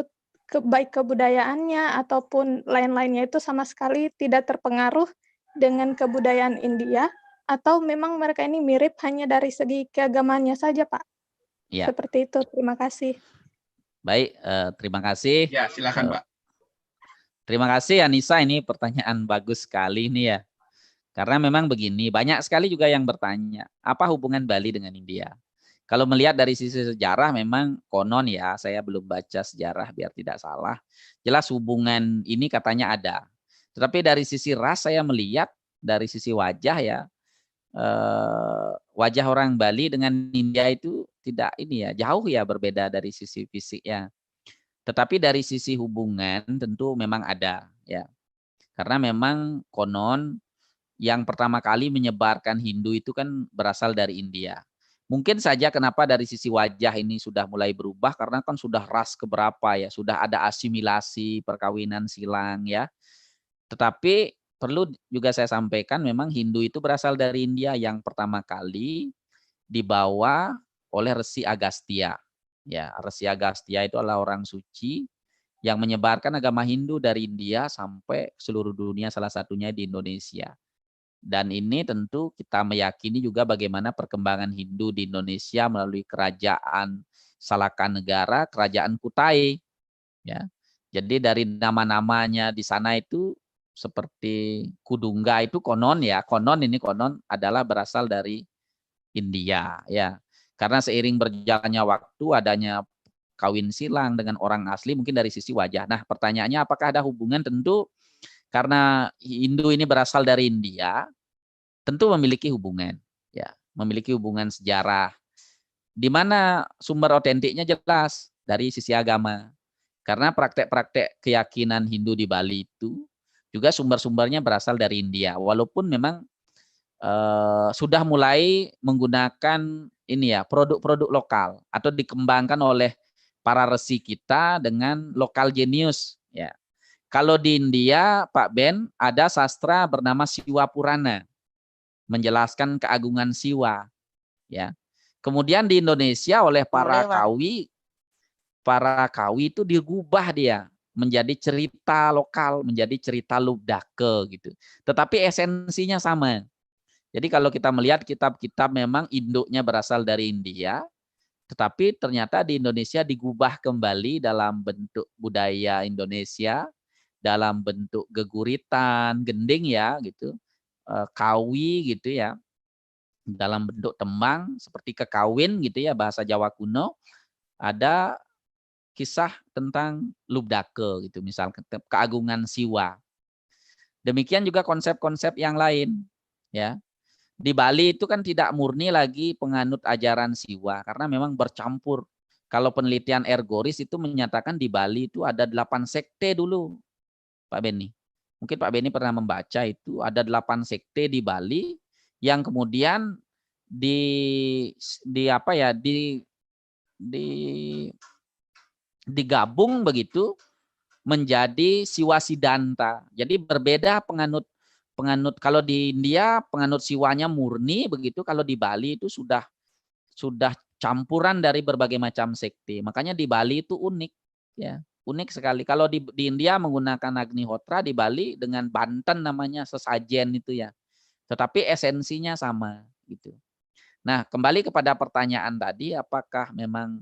baik kebudayaannya ataupun lain-lainnya itu sama sekali tidak terpengaruh dengan kebudayaan India, atau memang mereka ini mirip hanya dari segi keagamaannya saja, Pak? Ya. Seperti itu, terima kasih. Baik, terima kasih. Ya, silakan Pak. Terima kasih Anissa, ini pertanyaan bagus sekali nih ya. Karena memang begini, banyak sekali juga yang bertanya, apa hubungan Bali dengan India? Kalau melihat dari sisi sejarah memang konon ya, saya belum baca sejarah biar tidak salah. Jelas hubungan ini katanya ada. Tetapi dari sisi ras saya melihat dari sisi wajah ya, wajah orang Bali dengan India itu tidak ini ya, jauh ya berbeda dari sisi fisiknya. Tetapi dari sisi hubungan tentu memang ada ya. Karena memang konon yang pertama kali menyebarkan Hindu itu kan berasal dari India. Mungkin saja kenapa dari sisi wajah ini sudah mulai berubah karena kan sudah ras keberapa ya, sudah ada asimilasi, perkawinan silang ya. Tetapi perlu juga saya sampaikan memang Hindu itu berasal dari India yang pertama kali dibawa oleh Resi Agastya. Ya, Resi Agastya itu adalah orang suci yang menyebarkan agama Hindu dari India sampai seluruh dunia, salah satunya di Indonesia. Dan ini tentu kita meyakini juga bagaimana perkembangan Hindu di Indonesia melalui kerajaan Salakanegara, kerajaan Kutai. Ya. Jadi dari nama-namanya di sana itu seperti Kudungga itu konon ya, konon adalah berasal dari India ya. Karena seiring berjalannya waktu adanya kawin silang dengan orang asli mungkin dari sisi wajah. Nah, pertanyaannya apakah ada hubungan? Tentu karena Hindu ini berasal dari India, tentu memiliki hubungan, ya, memiliki hubungan sejarah. Di mana sumber otentiknya jelas dari sisi agama. Karena praktek-praktek keyakinan Hindu di Bali itu juga sumber-sumbernya berasal dari India. Walaupun memang sudah mulai menggunakan ini ya produk-produk lokal atau dikembangkan oleh para resi kita dengan lokal genius, ya. Kalau di India, Pak Ben, ada sastra bernama Siwa Purana, menjelaskan keagungan Siwa. Ya. Kemudian di Indonesia oleh para kawi itu digubah dia menjadi cerita lokal, menjadi cerita Lubdake gitu. Tetapi esensinya sama. Jadi kalau kita melihat kitab-kitab memang induknya berasal dari India, tetapi ternyata di Indonesia digubah kembali dalam bentuk budaya Indonesia, dalam bentuk geguritan, gending ya gitu, kawi gitu ya, dalam bentuk tembang seperti kekawin gitu ya bahasa Jawa kuno, ada kisah tentang Lubdake gitu, misalkan keagungan Siwa. Demikian juga konsep-konsep yang lain ya. Di Bali itu kan tidak murni lagi penganut ajaran Siwa karena memang bercampur. Kalau penelitian Ergoris itu menyatakan di Bali itu ada 8 sekte dulu, Pak Beni. Mungkin Pak Beni pernah membaca itu ada 8 sekte di Bali yang kemudian digabung begitu menjadi Siwa Siddhanta. Jadi berbeda penganut kalau di India penganut Siwanya murni begitu, kalau di Bali itu sudah campuran dari berbagai macam sekte. Makanya di Bali itu unik ya. Unik sekali. Kalau di India menggunakan Agnihotra, di Bali dengan Banten namanya sesajen itu ya. Tetapi esensinya sama gitu. Nah, kembali kepada pertanyaan tadi, apakah memang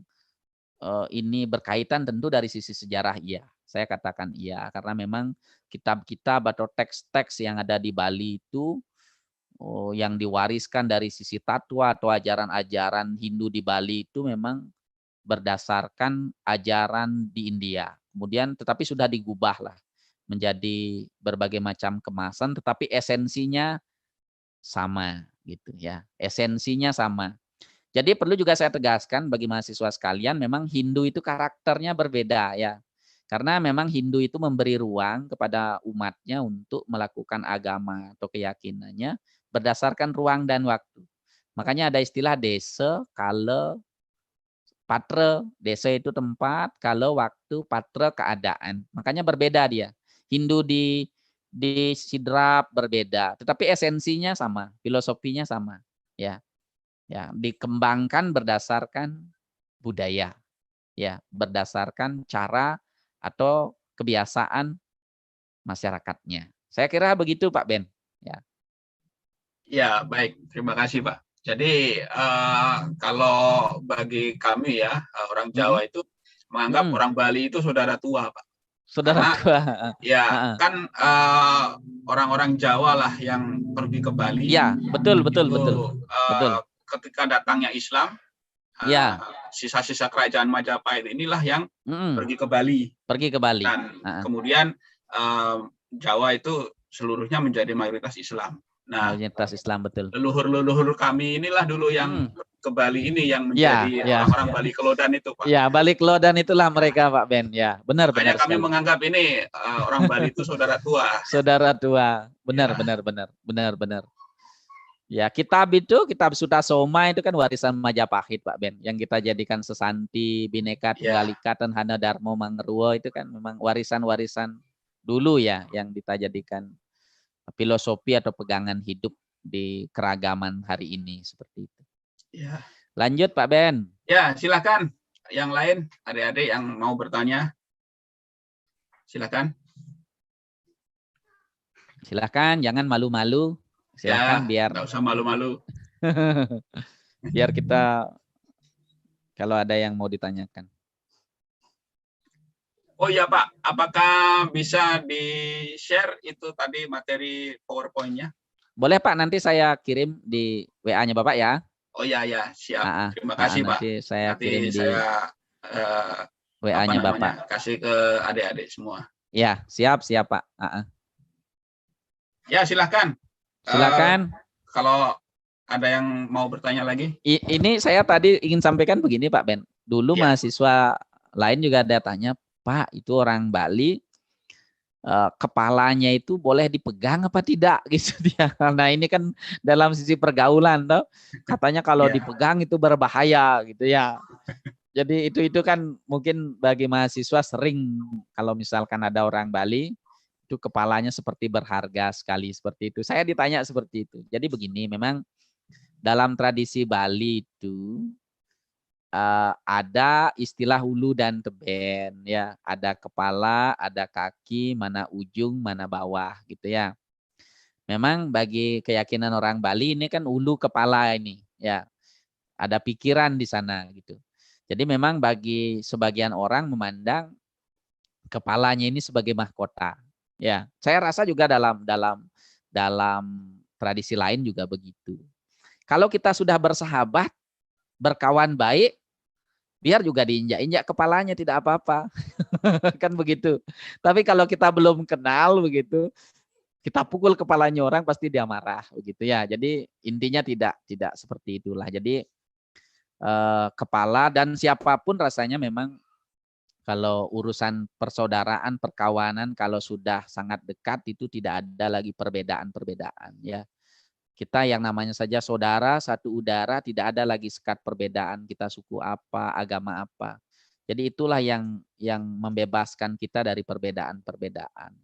ini berkaitan? Tentu dari sisi sejarah iya. Saya katakan iya, karena memang kitab-kitab atau teks-teks yang ada di Bali itu yang diwariskan dari sisi tatwa atau ajaran-ajaran Hindu di Bali itu memang berdasarkan ajaran di India. Kemudian tetapi sudah digubah lah menjadi berbagai macam kemasan, tetapi esensinya sama gitu ya. Esensinya sama. Jadi perlu juga saya tegaskan bagi mahasiswa sekalian, memang Hindu itu karakternya berbeda ya. Karena memang Hindu itu memberi ruang kepada umatnya untuk melakukan agama atau keyakinannya berdasarkan ruang dan waktu. Makanya ada istilah desa, kala, patra. Desa itu tempat, kala waktu, patra keadaan. Makanya berbeda dia. Hindu di Sidrap berbeda, tetapi esensinya sama, filosofinya sama, ya. Ya, dikembangkan berdasarkan budaya, ya, berdasarkan cara atau kebiasaan masyarakatnya. Saya kira begitu Pak Ben. Ya. Ya, baik. Terima kasih, Pak. Jadi kalau bagi kami ya, orang Jawa itu menganggap orang Bali itu saudara tua, Pak. Saudara tua. Ya, kan orang-orang Jawa lah yang pergi ke Bali. Ya, betul. Ketika datangnya Islam, sisa-sisa kerajaan Majapahit inilah yang pergi ke Bali. Dan kemudian Jawa itu seluruhnya menjadi mayoritas Islam. Nah, mayoritas Islam, betul. Leluhur kami inilah dulu yang ke Bali ini yang menjadi orang-orang Bali Kelodan itu, Pak. Ya, Bali Kelodan itulah mereka, Pak Ben. Ya, benar. Makanya kami menganggap ini orang Bali itu saudara tua. Saudara tua, benar. Ya, kitab Suta Soma itu kan warisan Majapahit, Pak Ben. Yang kita jadikan Sesanti, Bhinneka Tunggal Ika, dan Hana Darmo Mangeruo itu kan memang warisan-warisan dulu ya yang kita jadikan filosofi atau pegangan hidup di keragaman hari ini seperti itu. Ya. Lanjut Pak Ben. Ya, silakan. Yang lain, adik-adik yang mau bertanya, silakan. Silakan, jangan malu-malu. Silakan biar. Nggak usah malu-malu. Biar kita, kalau ada yang mau ditanyakan. Oh iya Pak, apakah bisa di-share itu tadi materi PowerPoint-nya? Boleh Pak, nanti saya kirim di WA-nya Bapak ya. Oh iya, siap. Terima kasih Pak. Nanti saya kirim di WA-nya Bapak. Kasih ke adik-adik semua. Ya, siap Pak. Ya, silakan. Silakan. Kalau ada yang mau bertanya lagi. Ini saya tadi ingin sampaikan begini Pak Ben. Dulu mahasiswa lain juga ada tanya, Pak, itu orang Bali kepalanya itu boleh dipegang apa tidak gitu dia. Karena ini kan dalam sisi pergaulan toh. Katanya kalau dipegang itu berbahaya gitu ya. Jadi itu kan mungkin bagi mahasiswa sering kalau misalkan ada orang Bali itu kepalanya seperti berharga sekali seperti itu. Saya ditanya seperti itu. Jadi begini, memang dalam tradisi Bali itu ada istilah hulu dan teben ya, ada kepala, ada kaki, mana ujung, mana bawah gitu ya. Memang bagi keyakinan orang Bali ini kan hulu kepala ini ya, ada pikiran di sana gitu. Jadi memang bagi sebagian orang memandang kepalanya ini sebagai mahkota ya. Saya rasa juga dalam tradisi lain juga begitu. Kalau kita sudah bersahabat, berkawan baik, biar juga diinjak-injak kepalanya tidak apa-apa. Kan begitu. Tapi kalau kita belum kenal begitu, kita pukul kepalanya orang pasti dia marah begitu ya. Jadi intinya tidak seperti itulah. Jadi kepala dan siapapun rasanya memang kalau urusan persaudaraan, perkawanan kalau sudah sangat dekat itu tidak ada lagi perbedaan-perbedaan ya. Kita yang namanya saja saudara, satu udara, tidak ada lagi sekat perbedaan kita suku apa, agama apa. Jadi itulah yang membebaskan kita dari perbedaan-perbedaan.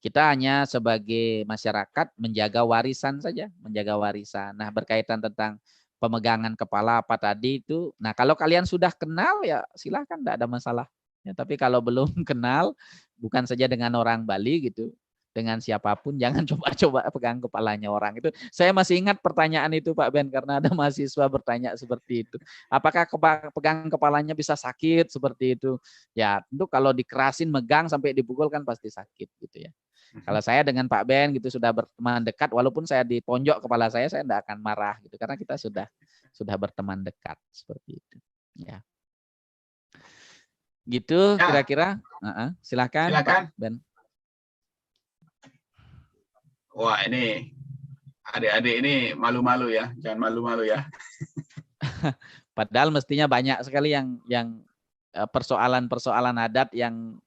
Kita hanya sebagai masyarakat menjaga warisan saja, menjaga warisan. Nah, berkaitan tentang pemegangan kepala apa tadi itu, nah kalau kalian sudah kenal ya silahkan, tidak ada masalah. Ya, tapi kalau belum kenal, bukan saja dengan orang Bali gitu, dengan siapapun jangan coba-coba pegang kepalanya orang itu. Saya masih ingat pertanyaan itu Pak Ben karena ada mahasiswa bertanya seperti itu. Apakah pegang kepalanya bisa sakit seperti itu? Ya, tentu kalau dikerasin megang sampai dipukul kan pasti sakit gitu ya. Kalau saya dengan Pak Ben gitu sudah berteman dekat, walaupun saya di pojok kepala saya tidak akan marah gitu karena kita sudah berteman dekat seperti itu. Ya. Gitu kira-kira. Silakan Pak Ben. Wah, ini adik-adik ini malu-malu ya, jangan malu-malu ya. Padahal mestinya banyak sekali yang persoalan-persoalan adat yang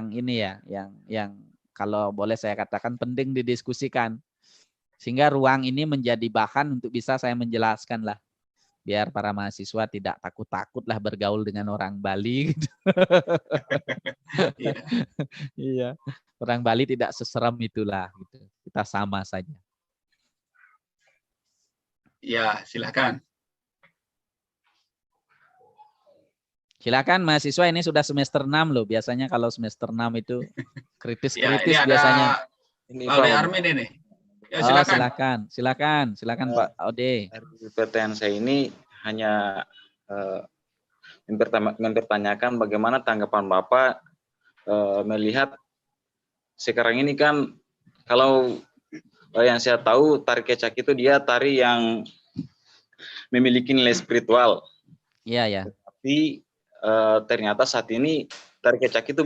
ini ya, yang kalau boleh saya katakan penting didiskusikan. Sehingga ruang ini menjadi bahan untuk bisa saya menjelaskan lah. Biar para mahasiswa tidak takut-takut lah bergaul dengan orang Bali. Gitu. Iya. Orang Bali tidak seserem itulah. Gitu. Kita sama saja. Ya, silakan. Silakan mahasiswa, ini sudah semester 6 loh. Biasanya kalau semester 6 itu kritis-kritis ya, biasanya. Ini Pak Armin ini. Ya, silakan Pak Ode. Pertanyaan saya ini hanya mempertanyakan bagaimana tanggapan Bapak melihat sekarang ini kan kalau yang saya tahu tari kecak itu dia tari yang memiliki nilai spiritual. Iya, ya. Tapi ternyata saat ini tari kecak itu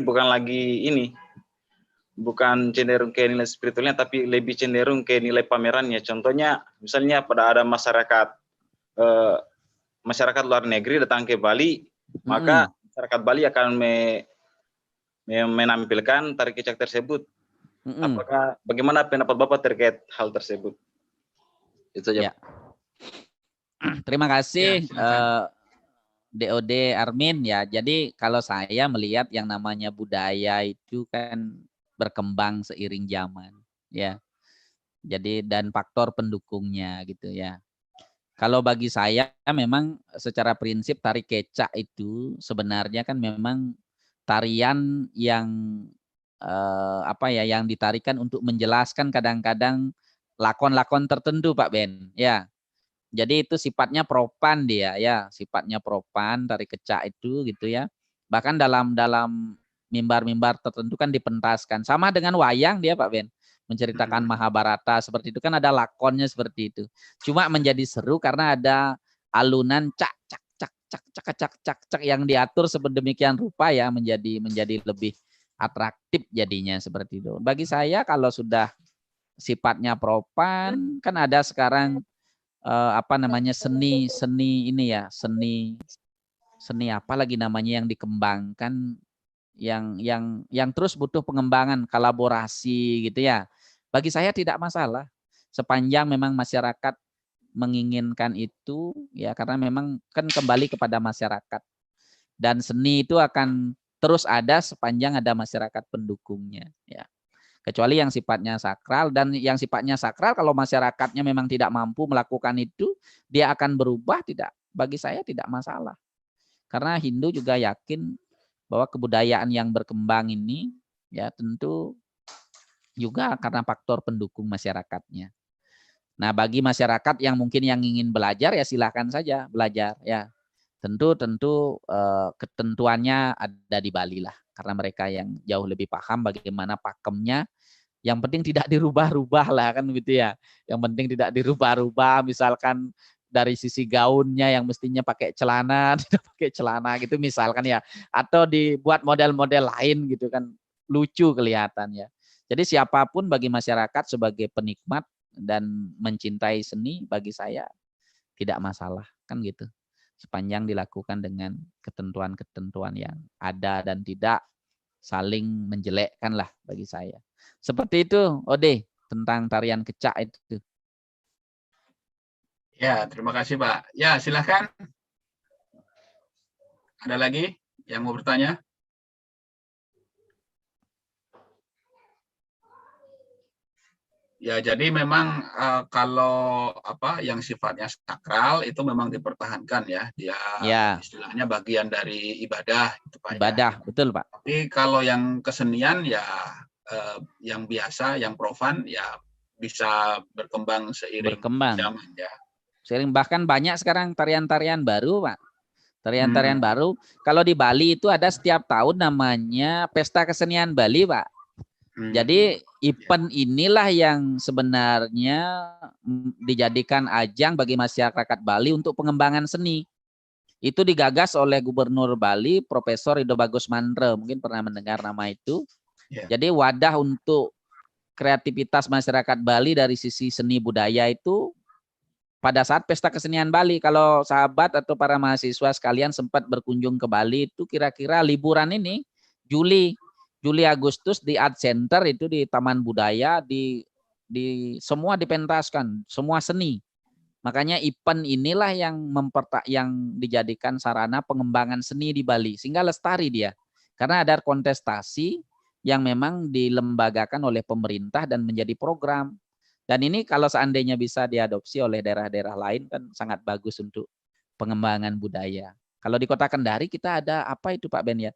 bukan cenderung ke nilai spiritualnya, tapi lebih cenderung ke nilai pamerannya. Contohnya, misalnya pada ada masyarakat luar negeri datang ke Bali, maka masyarakat Bali akan menampilkan tari kecak tersebut. Bagaimana pendapat Bapak terkait hal tersebut? Itu saja. Ya. Terima kasih DOD Armin ya. Jadi kalau saya melihat yang namanya budaya itu kan berkembang seiring zaman ya. Jadi dan faktor pendukungnya gitu ya. Kalau bagi saya memang secara prinsip tari kecak itu sebenarnya kan memang tarian yang yang ditarikan untuk menjelaskan kadang-kadang lakon-lakon tertentu Pak Ben ya. Jadi itu sifatnya propan dia ya, sifatnya propan tari kecak itu gitu ya. Bahkan dalam mimbar-mimbar tertentu kan dipentaskan. Sama dengan wayang dia Pak Ben, menceritakan Mahabharata seperti itu kan ada lakonnya seperti itu. Cuma menjadi seru karena ada alunan cak cak cak cak cak cak cak cak yang diatur sedemikian rupa ya menjadi lebih atraktif jadinya seperti itu. Bagi saya kalau sudah sifatnya propan kan ada sekarang seni ini ya, seni apa lagi namanya yang dikembangkan yang terus butuh pengembangan, kolaborasi gitu ya. Bagi saya tidak masalah sepanjang memang masyarakat menginginkan itu ya, karena memang kan kembali kepada masyarakat dan seni itu akan terus ada sepanjang ada masyarakat pendukungnya ya. Kecuali yang sifatnya sakral, dan yang sifatnya sakral kalau masyarakatnya memang tidak mampu melakukan itu, dia akan berubah tidak? Bagi saya tidak masalah. Karena Hindu juga yakin bahwa kebudayaan yang berkembang ini ya tentu juga karena faktor pendukung masyarakatnya. Nah, bagi masyarakat yang mungkin yang ingin belajar ya silakan saja belajar ya. Tentu ketentuannya ada di Bali lah, karena mereka yang jauh lebih paham bagaimana pakemnya. Yang penting tidak dirubah-rubah lah kan gitu ya. Yang penting tidak dirubah-rubah, misalkan dari sisi gaunnya yang mestinya pakai celana tidak pakai celana gitu misalkan ya, atau dibuat model-model lain gitu kan, lucu kelihatan ya. Jadi siapapun bagi masyarakat sebagai penikmat dan mencintai seni bagi saya tidak masalah kan gitu. Sepanjang dilakukan dengan ketentuan-ketentuan yang ada dan tidak saling menjelekkan lah bagi saya. Seperti itu, Ode, tentang tarian kecak itu. Ya, terima kasih Pak. Ya, silakan. Ada lagi yang mau bertanya? Ya, jadi memang kalau yang sifatnya sakral itu memang dipertahankan ya, dia istilahnya bagian dari ibadah, gitu, Pak. Ibadah, ya. Betul Pak. Tapi kalau yang kesenian ya yang biasa, yang profan ya bisa berkembang seiring zaman ya. Seiring, bahkan banyak sekarang tarian-tarian baru Pak. Tarian-tarian baru. Kalau di Bali itu ada setiap tahun namanya Pesta Kesenian Bali Pak. Jadi event inilah yang sebenarnya dijadikan ajang bagi masyarakat Bali untuk pengembangan seni. Itu digagas oleh Gubernur Bali, Profesor Ridho Bagus Mantre. Mungkin pernah mendengar nama itu. Jadi wadah untuk kreativitas masyarakat Bali dari sisi seni budaya itu pada saat Pesta Kesenian Bali. Kalau sahabat atau para mahasiswa sekalian sempat berkunjung ke Bali itu kira-kira liburan ini Juli Agustus di Art Center itu di Taman Budaya di semua dipentaskan, semua seni. Makanya event inilah yang dijadikan sarana pengembangan seni di Bali sehingga lestari dia. Karena ada kontestasi yang memang dilembagakan oleh pemerintah dan menjadi program. Dan ini kalau seandainya bisa diadopsi oleh daerah-daerah lain kan sangat bagus untuk pengembangan budaya. Kalau di Kota Kendari kita ada apa itu Pak Ben ya?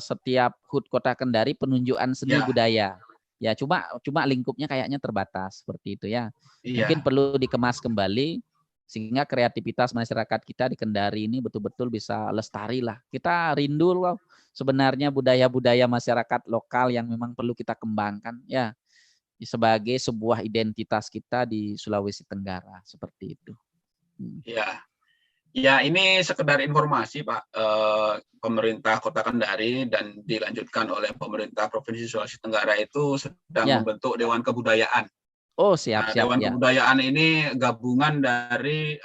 Setiap HUT Kota Kendari penunjukan seni budaya. Ya cuma lingkupnya kayaknya terbatas seperti itu ya. Mungkin perlu dikemas kembali sehingga kreativitas masyarakat kita di Kendari ini betul-betul bisa lestari lah. Kita rindu loh sebenarnya budaya-budaya masyarakat lokal yang memang perlu kita kembangkan ya sebagai sebuah identitas kita di Sulawesi Tenggara seperti itu. Ya. Ya, ini sekedar informasi, Pak. Pemerintah Kota Kendari dan dilanjutkan oleh pemerintah Provinsi Sulawesi Tenggara itu sedang Ya. membentuk Dewan Kebudayaan. Oh, siap, siap. Dewan ya. Kebudayaan ini gabungan dari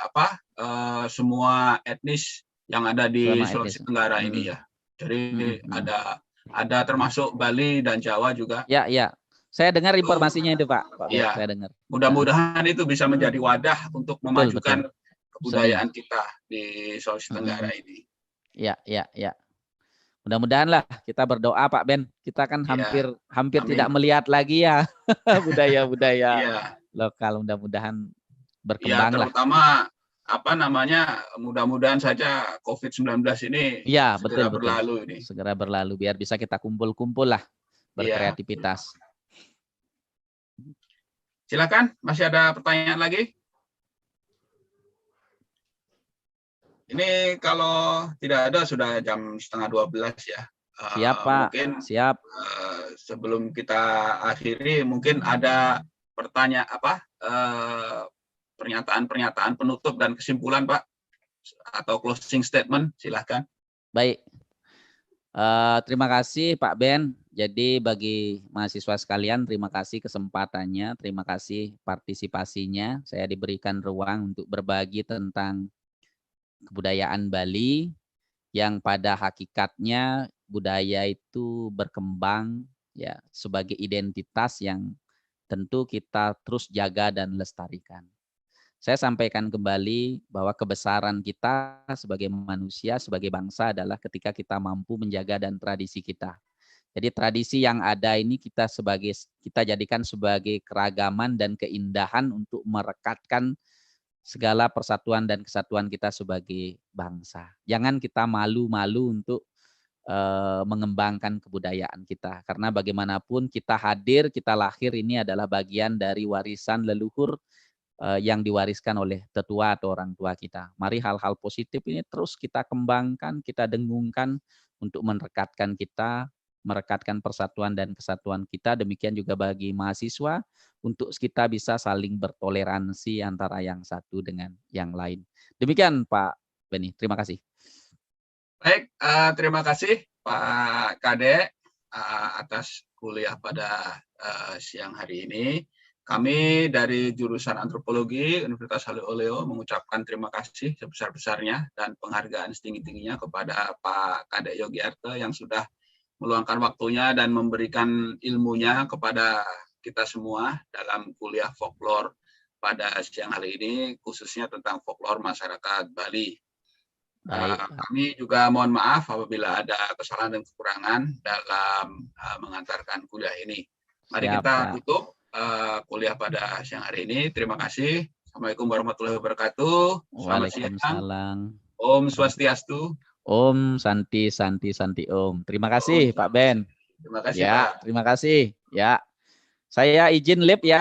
semua etnis yang ada di Sulawesi Tenggara ini ya. Jadi ada termasuk Bali dan Jawa juga. Ya, ya. Saya dengar informasinya itu, Pak. Ya. Saya dengar. Mudah-mudahan itu bisa menjadi wadah untuk memajukan kebudayaan kita di Sulawesi Tenggara ini. Ya, ya, ya. Mudah-mudahan lah kita berdoa, Pak Ben. Kita kan hampir tidak melihat lagi ya budaya-budaya lokal. Mudah-mudahan berkembang lah. Terutama mudah-mudahan saja COVID-19 ini segera berlalu ini. Segera berlalu biar bisa kita kumpul-kumpul lah, berkreativitas. Silakan, masih ada pertanyaan lagi? Ini kalau tidak ada sudah jam 11:30 ya. Siap, Pak. Mungkin siap. Sebelum kita akhiri, mungkin ada pernyataan penutup dan kesimpulan, Pak, atau closing statement, silahkan. Baik. Terima kasih, Pak Ben. Jadi bagi mahasiswa sekalian, terima kasih kesempatannya, terima kasih partisipasinya. Saya diberikan ruang untuk berbagi tentang kebudayaan Bali yang pada hakikatnya budaya itu berkembang ya sebagai identitas yang tentu kita terus jaga dan lestarikan. Saya sampaikan kembali bahwa kebesaran kita sebagai manusia, sebagai bangsa adalah ketika kita mampu menjaga dan tradisi kita. Jadi tradisi yang ada ini kita jadikan sebagai keragaman dan keindahan untuk merekatkan segala persatuan dan kesatuan kita sebagai bangsa. Jangan kita malu-malu untuk mengembangkan kebudayaan kita. Karena bagaimanapun kita hadir, kita lahir ini adalah bagian dari warisan leluhur yang diwariskan oleh tetua atau orang tua kita. Mari hal-hal positif ini terus kita kembangkan, kita dengungkan untuk merekatkan kita, merekatkan persatuan dan kesatuan kita. Demikian juga bagi mahasiswa, untuk kita bisa saling bertoleransi antara yang satu dengan yang lain. Demikian Pak Beni, terima kasih. Baik, terima kasih Pak Kade atas kuliah pada siang hari ini. Kami dari jurusan Antropologi Universitas Halihuleo mengucapkan terima kasih sebesar-besarnya dan penghargaan setinggi-tingginya kepada Pak Kade Yogiarto yang sudah meluangkan waktunya dan memberikan ilmunya kepada kita semua dalam kuliah folklore pada siang hari ini, khususnya tentang folklore masyarakat Bali. Kami juga mohon maaf apabila ada kesalahan dan kekurangan dalam mengantarkan kuliah ini. Mari kita tutup kuliah pada siang hari ini. Terima kasih. Assalamualaikum warahmatullahi wabarakatuh. Selamat siang. Om Swastiastu. Om Santi Santi Santi Om. Terima kasih Pak Ben. Terima kasih ya, Pak. Terima kasih. Ya. Saya izin live ya.